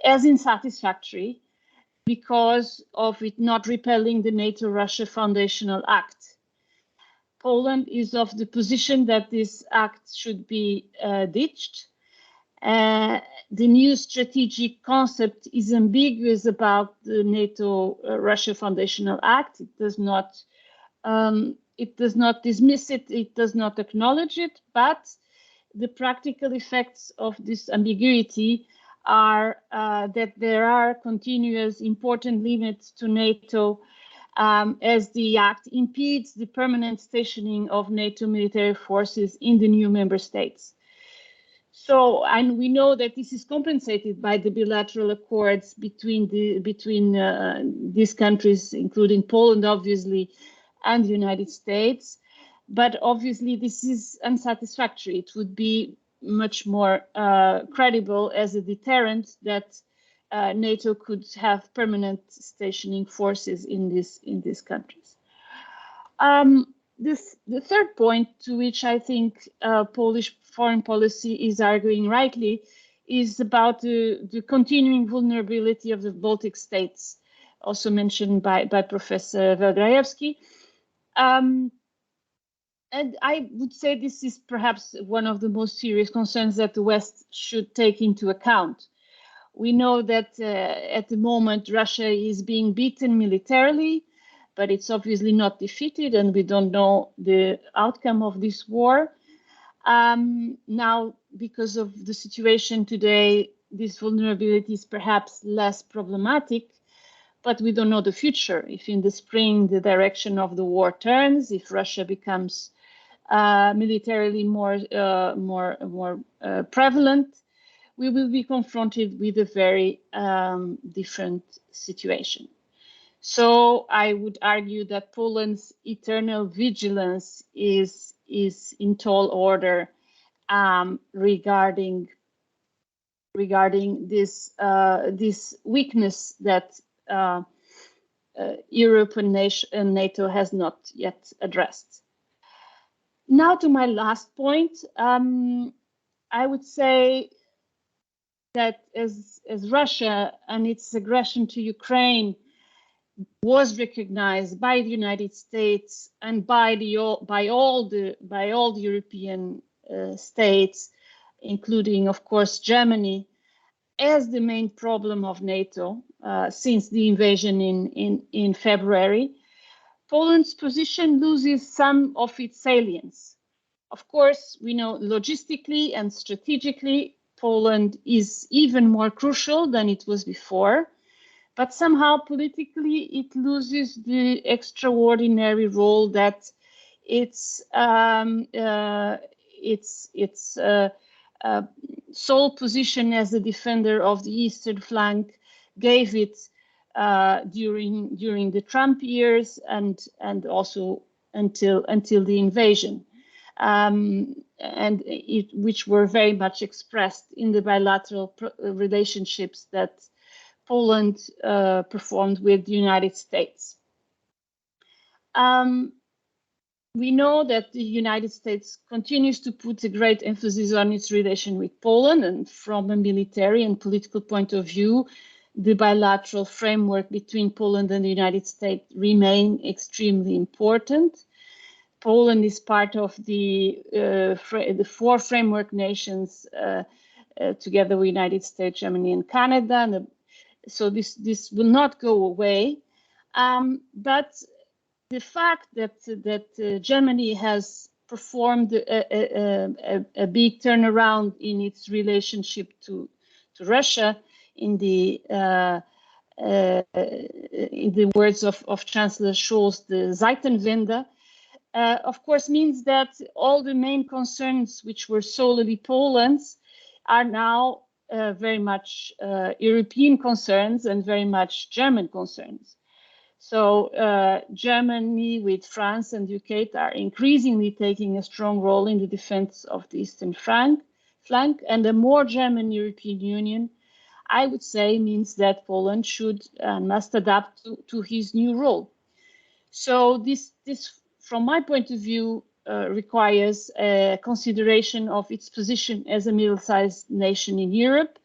as unsatisfactory because of it not repelling the NATO-Russia Foundational Act. Poland is of the position that this act should be ditched. The new strategic concept is ambiguous about the NATO-Russia Foundational Act. It does not dismiss it, it does not acknowledge it, but the practical effects of this ambiguity are that there are continuous important limits to NATO as the act impedes the permanent stationing of NATO military forces in the new member states. So, and we know that this is compensated by the bilateral accords between these countries, including Poland, obviously, and the United States. But obviously, this is unsatisfactory. It would be much more credible as a deterrent that NATO could have permanent stationing forces in these countries. The third point to which I think Polish foreign policy is arguing rightly is about the continuing vulnerability of the Baltic states, also mentioned by Professor Welgrajewski. And I would say this is perhaps one of the most serious concerns that the West should take into account. We know that at the moment Russia is being beaten militarily, but it's obviously not defeated, and we don't know the outcome of this war. Now, because of the situation today, this vulnerability is perhaps less problematic, but we don't know the future. If in the spring the direction of the war turns, if Russia becomes militarily more prevalent, we will be confronted with a very different situation. So I would argue that Poland's eternal vigilance is in tall order regarding this weakness that Europe and NATO has not yet addressed. Now to my last point, I would say that as Russia and its aggression to Ukraine was recognized by the United States and by all the European states, including, of course, Germany, as the main problem of NATO since the invasion in February, Poland's position loses some of its salience. Of course, we know logistically and strategically, Poland is even more crucial than it was before, but somehow politically it loses the extraordinary role that its sole position as a defender of the eastern flank gave it during the Trump years and also until the invasion, which were very much expressed in the bilateral relationships that Poland performed with the United States. We know that the United States continues to put a great emphasis on its relation with Poland, and from a military and political point of view, the bilateral framework between Poland and the United States remain extremely important. Poland is part of the 4 framework nations together with the United States, Germany, and Canada, and so this will not go away. But the fact that Germany has performed a big turnaround in its relationship to Russia, in the words of Chancellor Scholz, the Zeitenwende, of course means that all the main concerns which were solely Poland's are now very much European concerns and very much German concerns. So Germany with France and UK are increasingly taking a strong role in the defense of the eastern flank, and a more German European Union, I would say, means that Poland should and must adapt to his new role. So this, from my point of view, requires a consideration of its position as a middle-sized nation in Europe,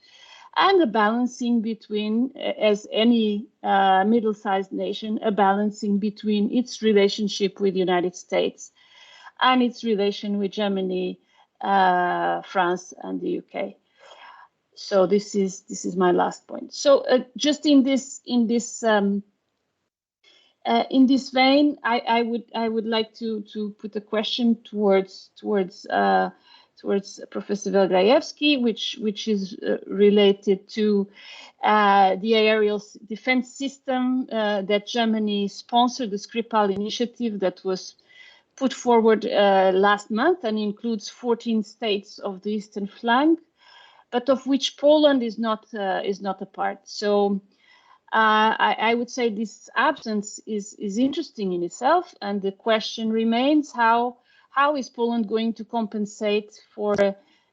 and a balancing between, as any middle-sized nation, a balancing between its relationship with the United States and its relation with Germany, France, and the UK. So this is my last point. So just in this vein, I would like to put a question towards Professor Welgrajewski, which is related to the aerial defense system that Germany sponsored, the Skripal initiative that was put forward last month and includes 14 states of the eastern flank, but of which Poland is not a part. So I would say this absence is interesting in itself, and the question remains: how is Poland going to compensate for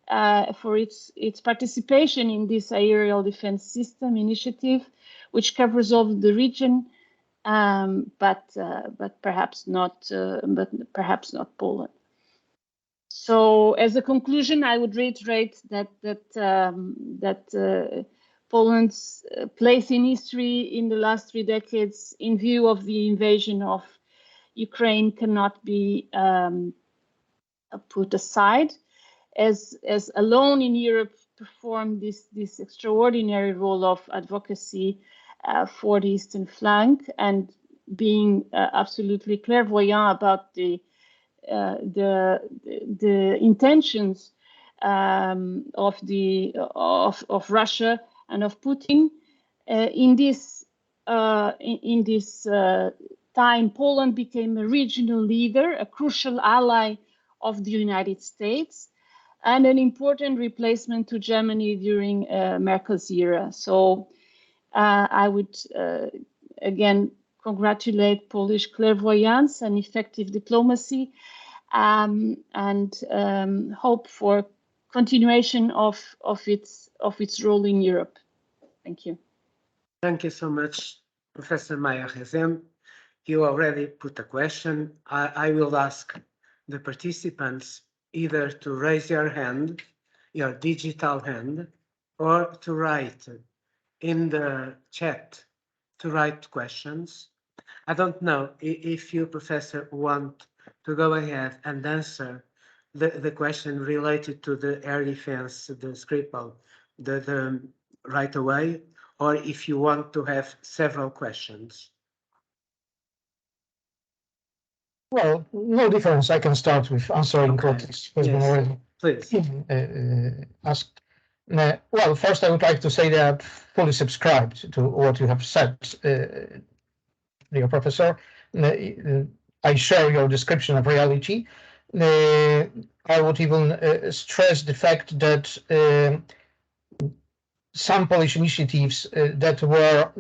for its participation in this aerial defense system initiative, which covers all the region, but perhaps not Poland. So, as a conclusion, I would reiterate that Poland's place in history in the last 3 decades, in view of the invasion of Ukraine, cannot be put aside. As alone in Europe performed this extraordinary role of advocacy for the eastern flank, and being absolutely clairvoyant about the intentions of Russia and of Putin. In this time, Poland became a regional leader, a crucial ally of the United States, and an important replacement to Germany during Merkel's era. So I would again congratulate Polish clairvoyance and effective diplomacy, and hope for continuation of its role in Europe. Thank you. Thank you so much, Professor Maya Rezende. You already put a question. I will ask the participants either to raise your hand, your digital hand, or to write in the chat, to write questions. I don't know if you, Professor, want to go ahead and answer the question related to the air defense, the Skripal, the right away, or if you want to have several questions. Well, no difference. I can start with answering what has been already asked. Well, first I would like to say that I fully subscribed to what you have said, dear Professor. I share your description of reality. I would even stress the fact that some Polish initiatives that were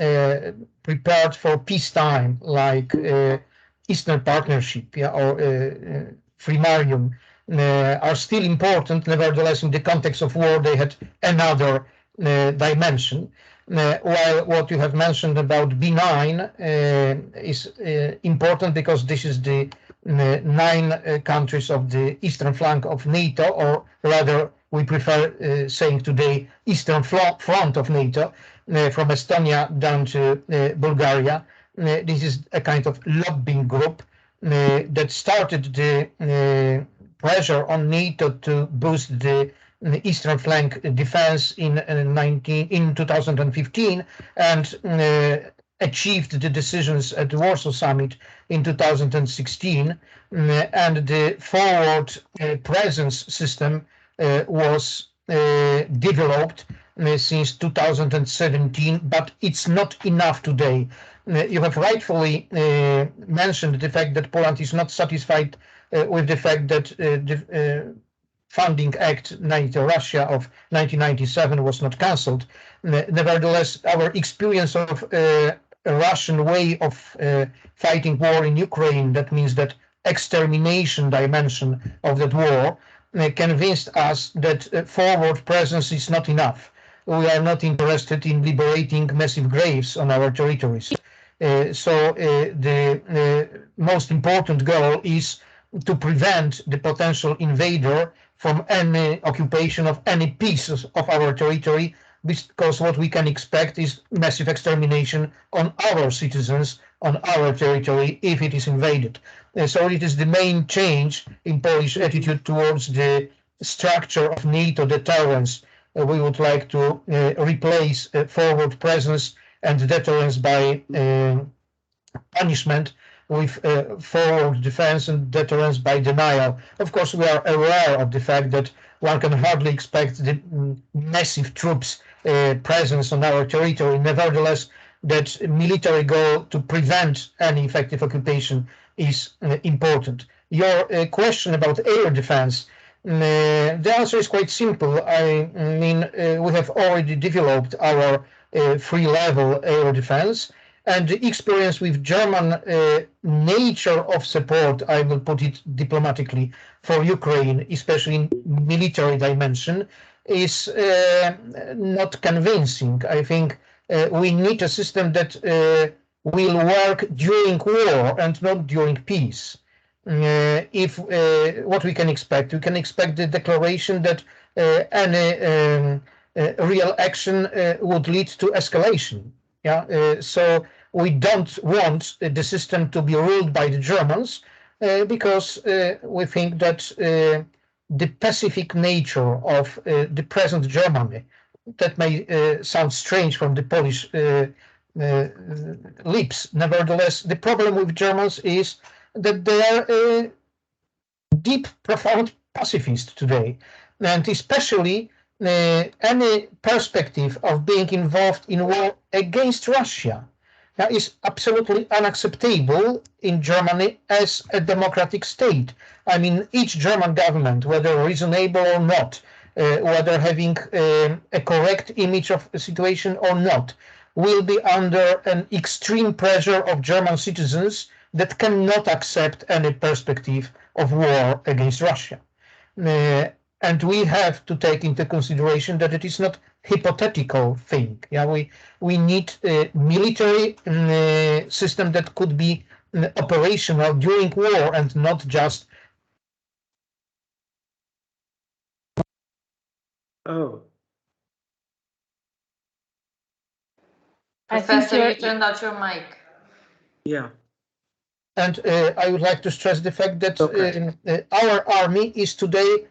prepared for peacetime, like Eastern Partnership, or Frimarium, are still important. Nevertheless, in the context of war, they had another dimension. While what you have mentioned about B9 is important, because this is the 9 countries of the eastern flank of NATO, or rather, we prefer saying today eastern front of NATO, from Estonia down to Bulgaria. This is a kind of lobbying group that started the pressure on NATO to boost the eastern flank defense in 2015, and achieved the decisions at the Warsaw Summit in 2016, and the forward presence system was developed since 2017, but it's not enough today. You have rightfully mentioned the fact that Poland is not satisfied with the fact that the Funding Act NATO-Russia of 1997 was not cancelled. Nevertheless, our experience of a Russian way of fighting war in Ukraine, that means that extermination dimension of that war, convinced us that forward presence is not enough. We are not interested in liberating massive graves on our territories. So the most important goal is to prevent the potential invader from any occupation of any pieces of our territory, because what we can expect is massive extermination on our citizens, on our territory, if it is invaded. So it is the main change in Polish attitude towards the structure of NATO deterrence. We would like to replace forward presence and deterrence by punishment with forward defense and deterrence by denial. Of course, we are aware of the fact that one can hardly expect the massive troops presence on our territory. Nevertheless, that military goal to prevent any effective occupation is important. Your question about air defense, the answer is quite simple. I mean, we have already developed our free-level air defense, And the experience with German nature of support, I will put it diplomatically, for Ukraine, especially in military dimension, is not convincing. I think we need a system that will work during war and not during peace. If what we can expect the declaration that any real action would lead to escalation. Yeah, so we don't want the system to be ruled by the Germans because we think that the pacific nature of the present Germany, that may sound strange from the Polish lips. Nevertheless, the problem with Germans is that they are deep, profound pacifists today, and especially any perspective of being involved in war against Russia is absolutely unacceptable in Germany as a democratic state. I mean, each German government, whether reasonable or not, whether having a correct image of the situation or not, will be under an extreme pressure of German citizens that cannot accept any perspective of war against Russia. And we have to take into consideration that it is not hypothetical thing. Yeah, we need a military system that could be operational during war and not just. Oh, Professor, you turned out your mic. yeah. And I would like to stress the fact that our army is today,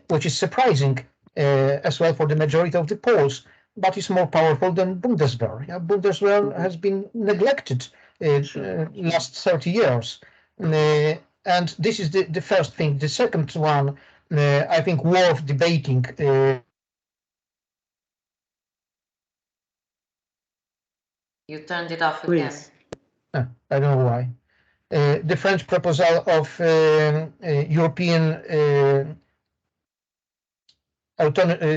which is surprising as well for the majority of the Poles, but is more powerful than Bundeswehr. Yeah, Bundeswehr has been neglected last 30 years. And this is the first thing. The second one, I think, worth debating. You turned it off Please. again. I don't know why. The French proposal of European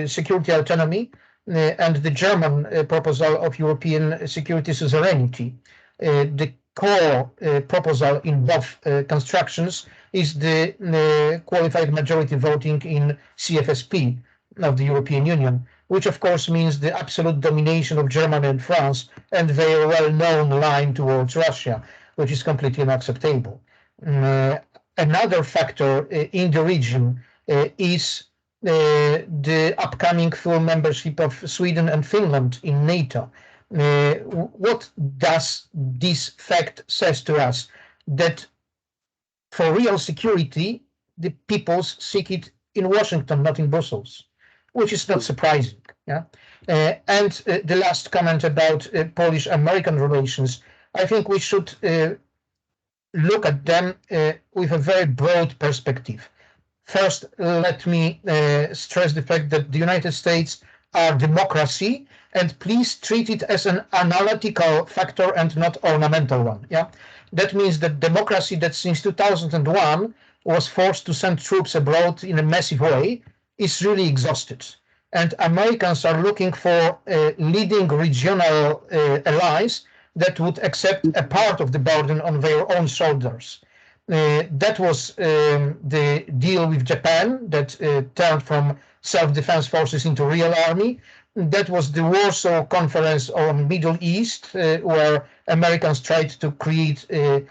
security autonomy and the German proposal of European security sovereignty. The core proposal in both constructions is the qualified majority voting in CFSP of the European Union, which of course means the absolute domination of Germany and France and their well-known line towards Russia, which is completely unacceptable. Another factor in the region is the upcoming full membership of Sweden and Finland in NATO. What does this fact says to us? That for real security, the peoples seek it in Washington, not in Brussels, which is not surprising. Yeah. And the last comment about Polish-American relations, I think we should look at them with a very broad perspective. First, let me stress the fact that the United States are democracy, and please treat it as an analytical factor and not ornamental one. Yeah, that means that democracy that since 2001 was forced to send troops abroad in a massive way is really exhausted. And Americans are looking for leading regional allies that would accept a part of the burden on their own shoulders. That was the deal with Japan that turned from self-defense forces into real army. That was the Warsaw Conference on Middle East, where Americans tried to create a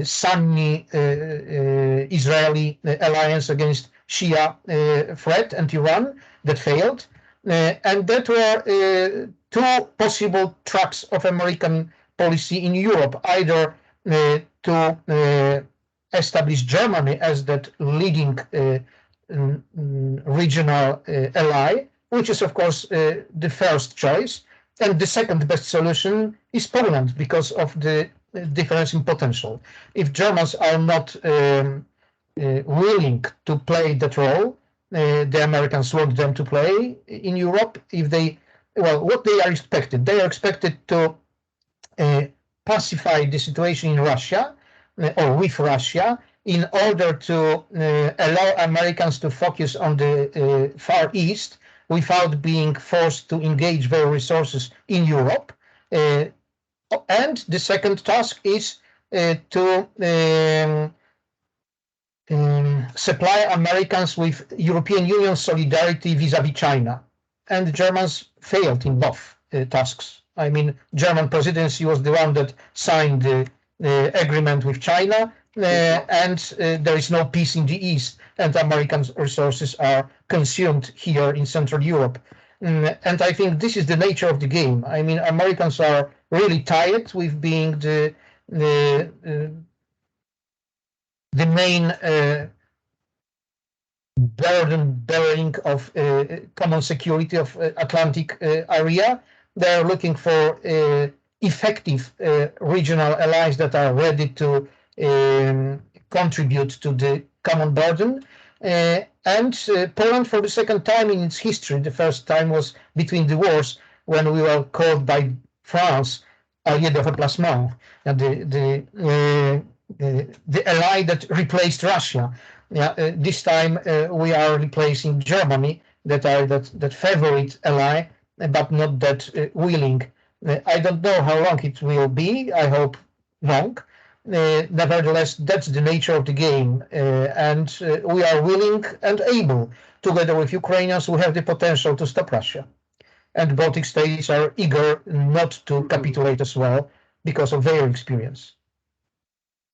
Sunni Israeli alliance against Shia threat and Iran that failed. And that were two possible tracks of American policy in Europe, either to establish Germany as that leading regional ally, which is, of course, the first choice. And the second best solution is Poland because of the difference in potential. If Germans are not willing to play that role, the Americans want them to play in Europe. If they, well, what they are expected? They are expected to pacify the situation in Russia or with Russia in order to allow Americans to focus on the Far East without being forced to engage their resources in Europe. And the second task is to supply Americans with European Union solidarity vis-à-vis China. And the Germans failed in both tasks. I mean, German presidency was the one that signed the agreement with China, and there is no peace in the East, and American resources are consumed here in Central Europe. And I think this is the nature of the game. I mean, Americans are really tired with being the main burden bearing of common security of Atlantic area. They're looking for effective regional allies that are ready to contribute to the common burden. And Poland, for the second time in its history, the first time was between the wars, when we were called by France allié de remplacement, the ally that replaced Russia. This time we are replacing Germany, that favorite ally, but not that willing. I don't know how long it will be. I hope long. Nevertheless, that's the nature of the game, and we are willing and able, together with Ukrainians who have the potential to stop Russia. And Baltic states are eager not to capitulate as well because of their experience.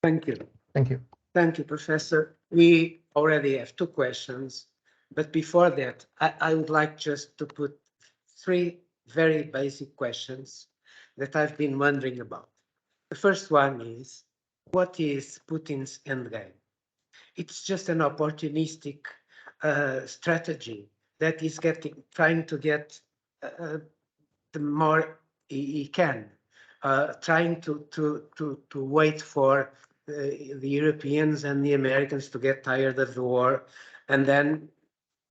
Thank you. Thank you. Thank you, Professor. We already have 2 questions, but before that, I would like just to put 3 very basic questions that I've been wondering about. The first one is, what is Putin's endgame? It's just an opportunistic strategy that is trying to get the more he can, trying to wait for the Europeans and the Americans to get tired of the war, and then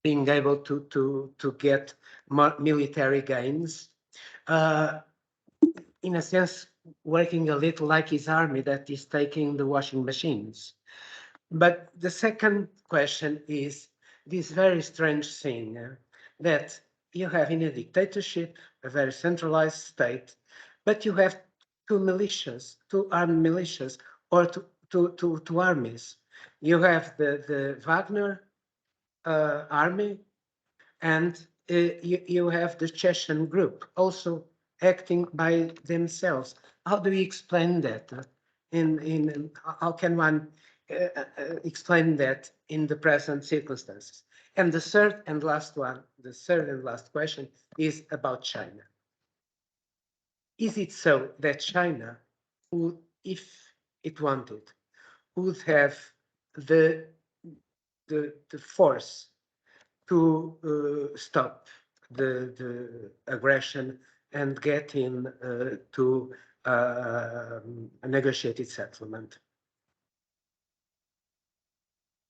being able to get more military gains. In a sense, working a little like his army that is taking the washing machines. But the second question is this very strange thing that you have in a dictatorship, a very centralized state, but you have 2 militias, 2 armed militias, or two armies. You have the Wagner army, and you have the Chechen group also acting by themselves. How do we explain that? How can one explain that in the present circumstances? And the third and last question is about China. Is it so that China would, if it wanted, would have the force to stop the aggression and get in to a negotiated settlement?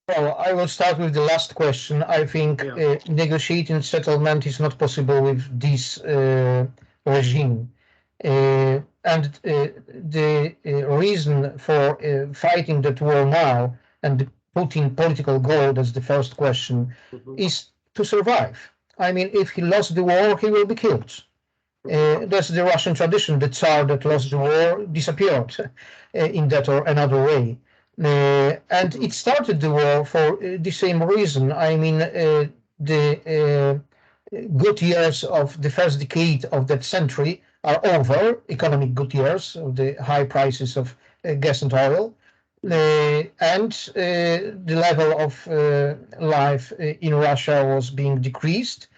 Well, I will start with the last question. I think negotiating settlement is not possible with this regime. And the reason for fighting that war now and the Putin political goal, that's the first question, is to survive. I mean, if he lost the war, he will be killed. That's the Russian tradition. The Tsar that lost the war disappeared in that or another way. And it started the war for the same reason. I mean, the good years of the first decade of that century are over, economic good years of the high prices of gas and oil. And the level of life in Russia was being decreased.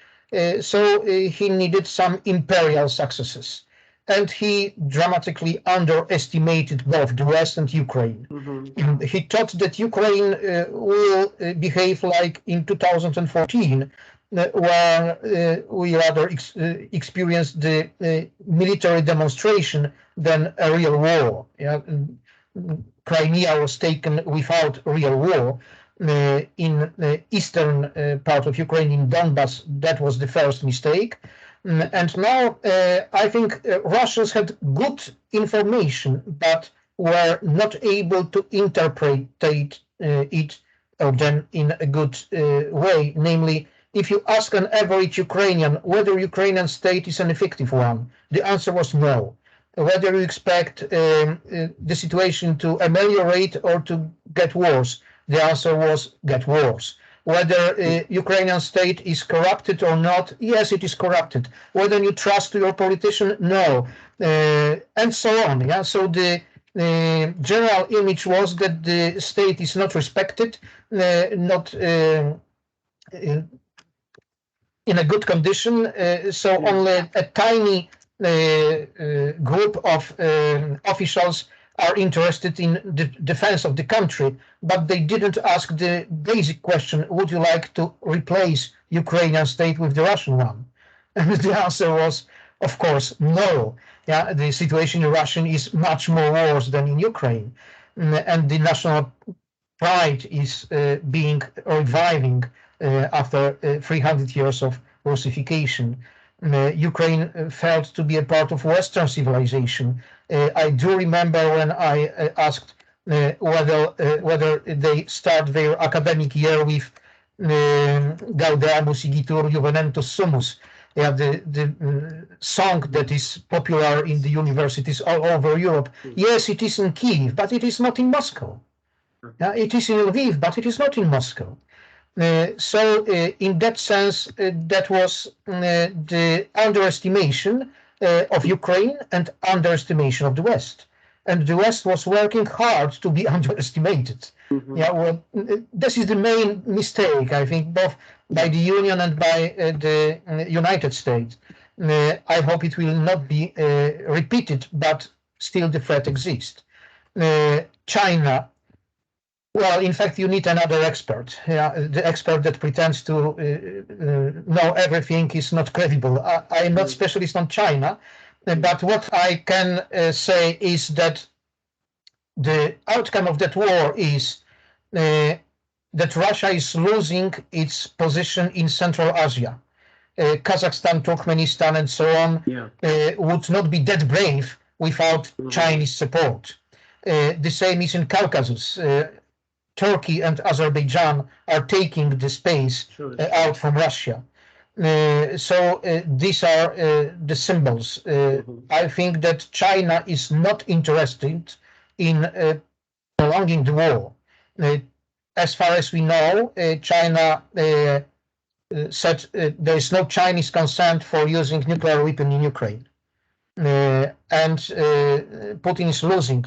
So he needed some imperial successes. And he dramatically underestimated both the West and Ukraine. He thought that Ukraine will behave like in 2014, where we rather experienced the military demonstration than a real war. Crimea was taken without real war. In the eastern part of Ukraine, in Donbass, that was the first mistake. And now I think Russians had good information, but were not able to interpret it then in a good way. Namely, if you ask an average Ukrainian whether Ukrainian state is an effective one, the answer was no. whether you expect the situation to ameliorate or to get worse. The answer was get worse. Whether Ukrainian state is corrupted or not, yes, it is corrupted. Whether you trust your politician, no, and so on. Yeah, so the general image was that the state is not respected, not in a good condition. So only a tiny group of officials are interested in the defense of the country, but they didn't ask the basic question, would you like to replace Ukrainian state with the Russian one? And the answer was, of course, no. Yeah, the situation in Russia is much more worse than in Ukraine. And the national pride is being reviving after 300 years of Russification. Ukraine felt to be a part of Western civilization. I do remember when I asked whether they start their academic year with Gaudeamus igitur juvenentus sumus, the song that is popular in the universities all over Europe. Yes, it is in Kiev, but it is not in Moscow. It is in Lviv, but it is not in Moscow. So in that sense, that was the underestimation of Ukraine and underestimation of the West. And the West was working hard to be underestimated. Yeah, well, this is the main mistake, I think, both by the Union and by the United States. I hope it will not be repeated, but still the threat exists. China. Well, in fact, you need another expert. The expert that pretends to know everything is not credible. I am not specialist on China, but what I can say is that the outcome of that war is that Russia is losing its position in Central Asia. Kazakhstan, Turkmenistan, and so on would not be that brave without Chinese support. The same is in Caucasus. Turkey and Azerbaijan are taking the space out from Russia. So these are the symbols. I think that China is not interested in prolonging the war. As far as we know, China said there is no Chinese consent for using nuclear weapon in Ukraine. And Putin is losing.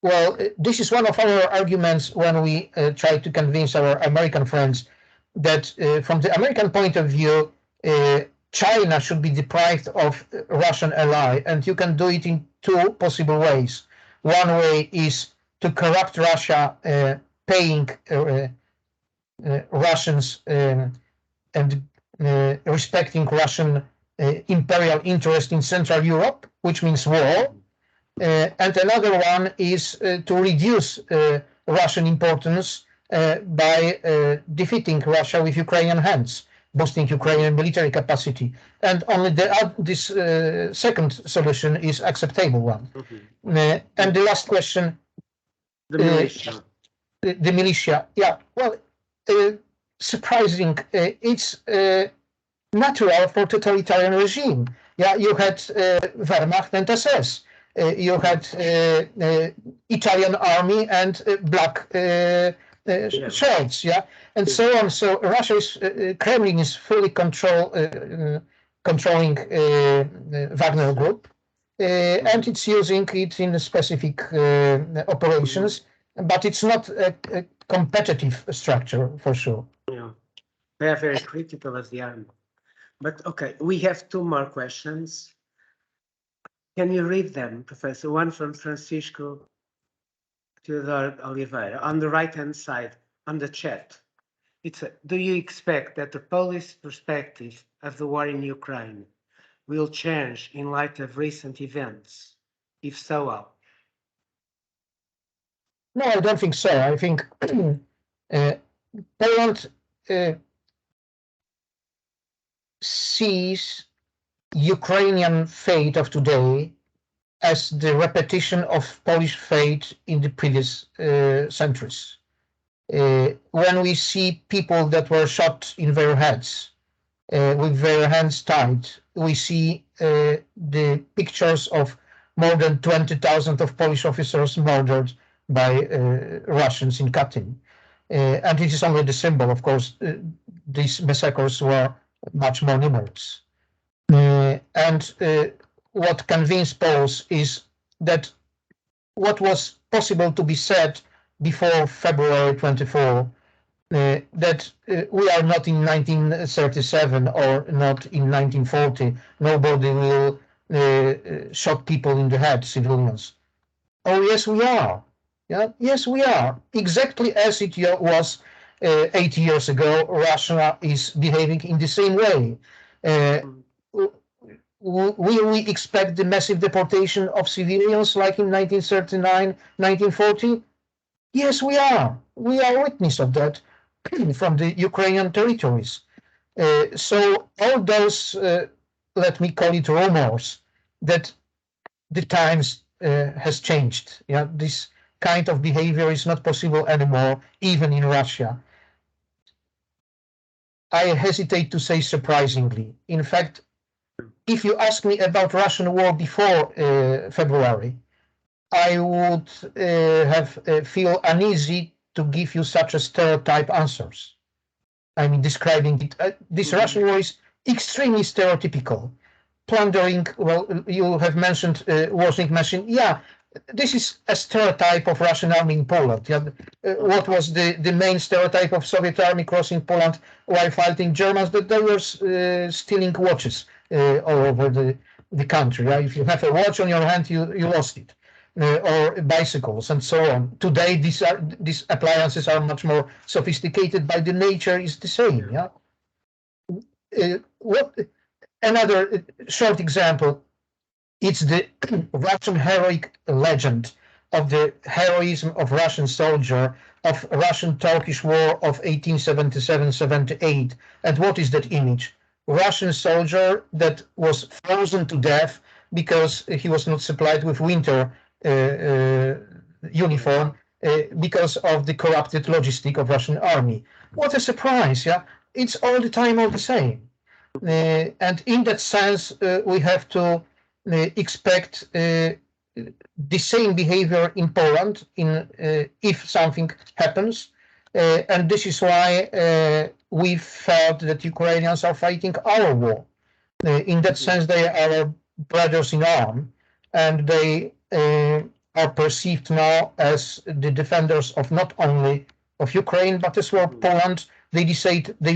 Well, this is one of our arguments when we try to convince our American friends that from the American point of view, China should be deprived of Russian ally, and you can do it in two possible ways. One way is to corrupt Russia, paying Russians and respecting Russian imperial interest in Central Europe, which means war. And another one is to reduce Russian importance by defeating Russia with Ukrainian hands, boosting Ukrainian military capacity. And only this second solution is acceptable one. And the last question. The militia. The militia, yeah. Well, surprising. It's natural for totalitarian regime. Yeah, you had Wehrmacht and SS. You had Italian army and black shirts, yeah, and so on. So Russia is Kremlin is fully controlling Wagner Group, and it's using it in specific operations, but it's not a competitive structure for sure. Yeah, they are very critical of the army. But okay, we have two more questions. Can you read them, Professor? One from Francisco Teodoro Oliveira. On the right-hand side, on the chat, it's do you expect that the Polish perspective of the war in Ukraine will change in light of recent events? If so, how? No, I don't think so. I think Poland sees Ukrainian fate of today as the repetition of Polish fate in the previous centuries. When we see people that were shot in their heads, with their hands tied. We see the pictures of more than 20,000 of Polish officers murdered by Russians in Katyn. And it is only the symbol, of course. These massacres were much more numerous. And what convinced Poles is that what was possible to be said before February 24, that we are not in 1937 or not in 1940. Nobody will shot people in the head, civilians. Oh, yes, we are. Yeah, yes, we are. Exactly as it was 80 years ago, Russia is behaving in the same way. Will we expect the massive deportation of civilians like in 1939, 1940? Yes, we are. We are witness of that from the Ukrainian territories. So all those, let me call it rumors, that the times has changed. Yeah, this kind of behavior is not possible anymore, even in Russia. I hesitate to say surprisingly. In fact, if you ask me about Russian war before February, I would feel uneasy to give you such a stereotype answers. I mean, describing it. This Russian war is extremely stereotypical. Plundering, well, you have mentioned washing machine. Yeah, this is a stereotype of Russian army in Poland. Yeah, what was the main stereotype of Soviet army crossing Poland while fighting Germans? That they were stealing watches all over the country. Yeah? If you have a watch on your hand, you lost it. Or bicycles and so on. Today, these appliances are much more sophisticated, but the nature is the same. Yeah. Another short example, it's the Russian heroic legend of the heroism of Russian soldier of Russian-Turkish War of 1877-78. And what is that image? Russian soldier that was frozen to death because he was not supplied with winter uniform because of the corrupted logistic of Russian army. What a surprise, yeah? It's all the time all the same. And in that sense, we have to expect the same behavior in Poland if something happens. And this is why we felt that Ukrainians are fighting our war. In that sense, they are our brothers in arms, and they are perceived now as the defenders of not only of Ukraine, but as well Poland. They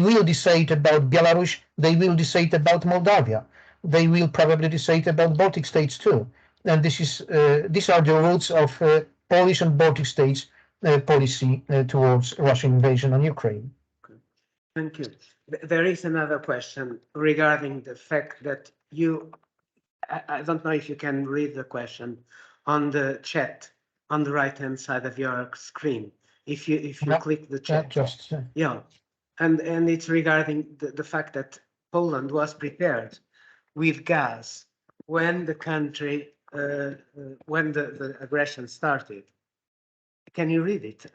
will decide about Belarus, they will decide about Moldavia, they will probably decide about Baltic states too. And these are the roots of Polish and Baltic states policy towards Russian invasion on Ukraine. Thank you. There is another question regarding the fact that I don't know if you can read the question on the chat on the right-hand side of your screen. If you click the chat, yeah, and it's regarding the fact that Poland was prepared with gas when the country when the aggression started. Can you read it?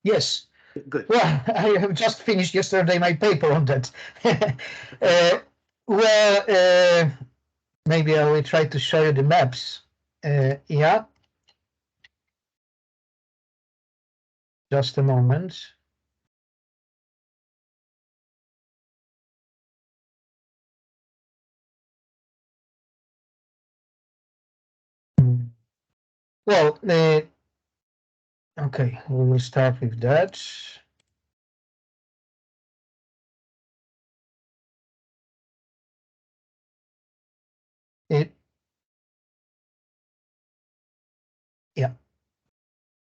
Yes. Good. Well, I have just finished yesterday my paper on that. Maybe I will try to show you the maps. Yeah. Just a moment. Well, okay, we will start with that. Yeah.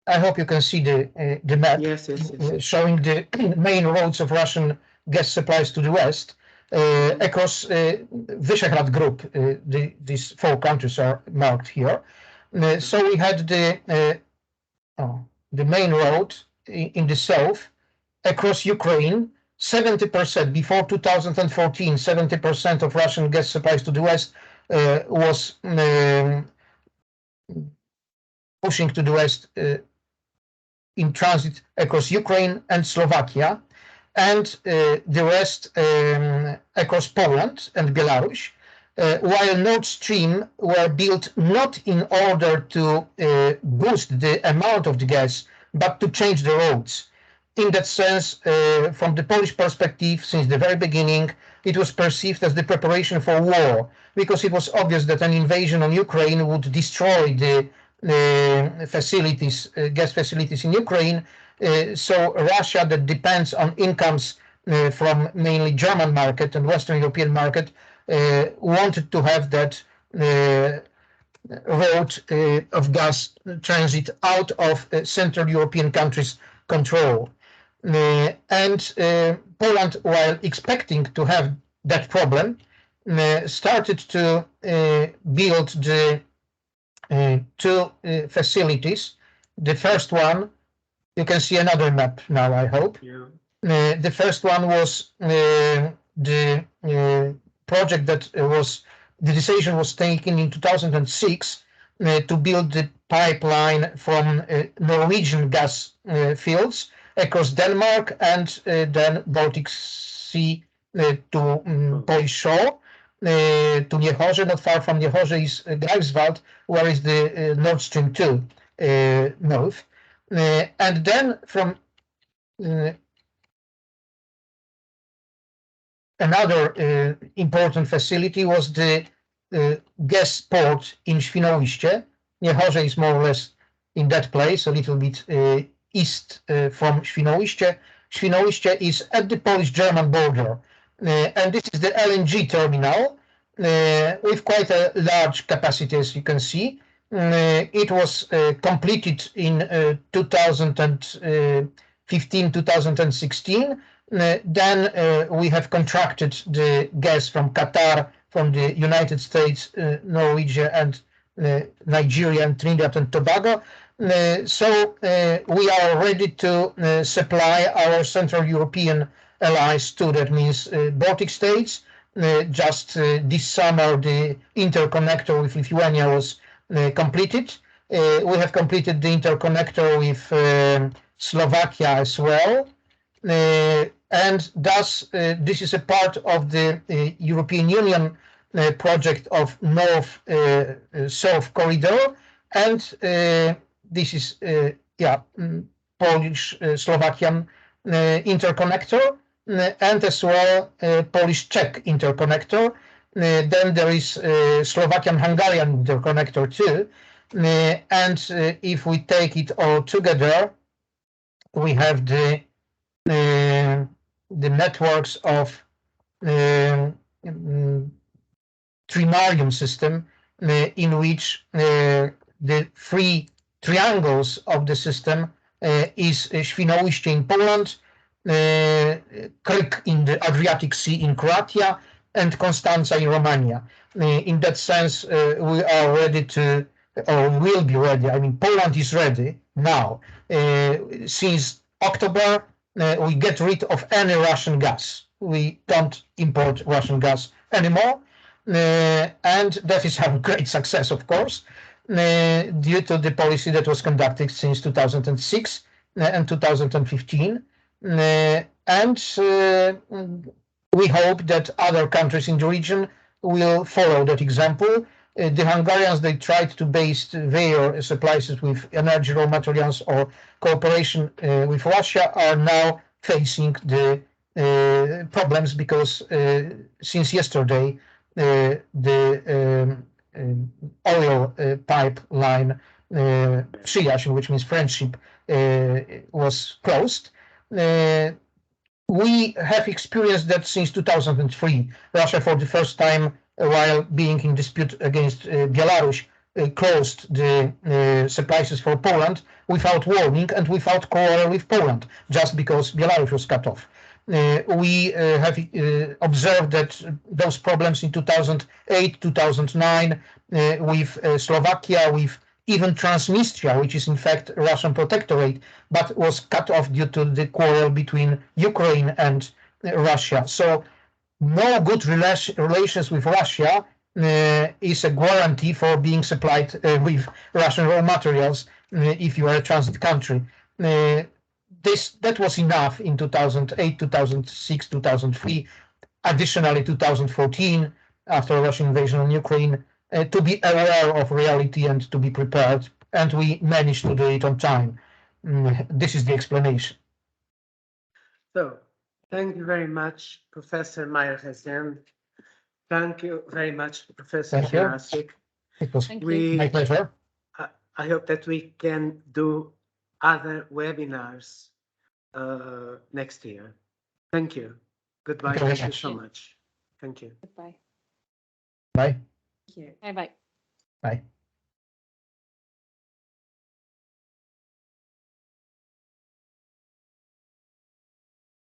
I hope you can see the map. Yes. Showing the main roads of Russian gas supplies to the west across Visegrad Group. These 4 countries are marked here. So we had the main road in the south across Ukraine. 70% before 2014, 70% of Russian gas supplies to the west was pushing to the west in transit across Ukraine and Slovakia. and the rest across Poland and Belarus, while Nord Stream were built not in order to boost the amount of the gas, but to change the roads. In that sense, from the Polish perspective, since the very beginning, it was perceived as the preparation for war, because it was obvious that an invasion on Ukraine would destroy the facilities, gas facilities in Ukraine. So Russia, that depends on incomes from mainly German market and Western European market, wanted to have that road of gas transit out of Central European countries' control. And Poland, while expecting to have that problem, started to build the two facilities. The first one, you can see another map now, I hope. Yeah. The first one was the project that the decision was taken in 2006 to build the pipeline from Norwegian gas fields across Denmark and then Baltic Sea to Polish shore, to Niechorze. Not far from Niechorze is Greifswald, where is the Nord Stream 2 north. And then from another important facility was the gas port in Świnoujście. Niechorze is more or less in that place, a little bit east from Świnoujście. Świnoujście is at the Polish-German border. And this is the LNG terminal with quite a large capacity, as you can see. It was completed in 2015-2016. Then we have contracted the gas from Qatar, from the United States, Norwegian, and Nigeria, and Trinidad and Tobago. So we are ready to supply our Central European allies too. That means Baltic states. Just this summer, the interconnector with Lithuania was completed. We have completed the interconnector with Slovakia as well. And thus, this is a part of the European Union project of North-South corridor, and this is Polish-Slovakian interconnector, and as well Polish-Czech interconnector. Then there is Slovakian-Hungarian interconnector too, and if we take it all together, we have the networks of trinarium system, in which the three triangles of the system is Świnoujście in Poland, Krk in the Adriatic Sea in Croatia, and Constanța in Romania. In that sense, we are ready to, or will be ready. I mean, Poland is ready now. Since October, we get rid of any Russian gas. We don't import Russian gas anymore. And that is a great success, of course, due to the policy that was conducted since 2006 and 2015. And we hope that other countries in the region will follow that example. The Hungarians, they tried to base their supplies with energy, raw materials, or cooperation with Russia, are now facing the problems because since yesterday the oil pipeline Przyjaźń, which means friendship, was closed. We have experienced that since 2003. Russia, for the first time, while being in dispute against Belarus, closed the supplies for Poland without warning and without quarrel with Poland, just because Belarus was cut off. We have observed that those problems in 2008, 2009 with Slovakia, with even Transnistria, which is in fact a Russian protectorate, but was cut off due to the quarrel between Ukraine and Russia. So no good relations with Russia is a guarantee for being supplied with Russian raw materials if you are a transit country. that was enough in 2008, 2006, 2003. Additionally, 2014, after Russian invasion on Ukraine, to be aware of reality and to be prepared, and we managed to do it on time. This is the explanation. So, thank you very much, Professor Meyer-Rezende. Thank you very much, Professor Thank you. Jurasik. It was Thank you. my pleasure. I hope that we can do other webinars next year. Thank you. Goodbye. Thank you very Thank you much. so much. Thank you. Goodbye. Bye. Bye bye. Bye.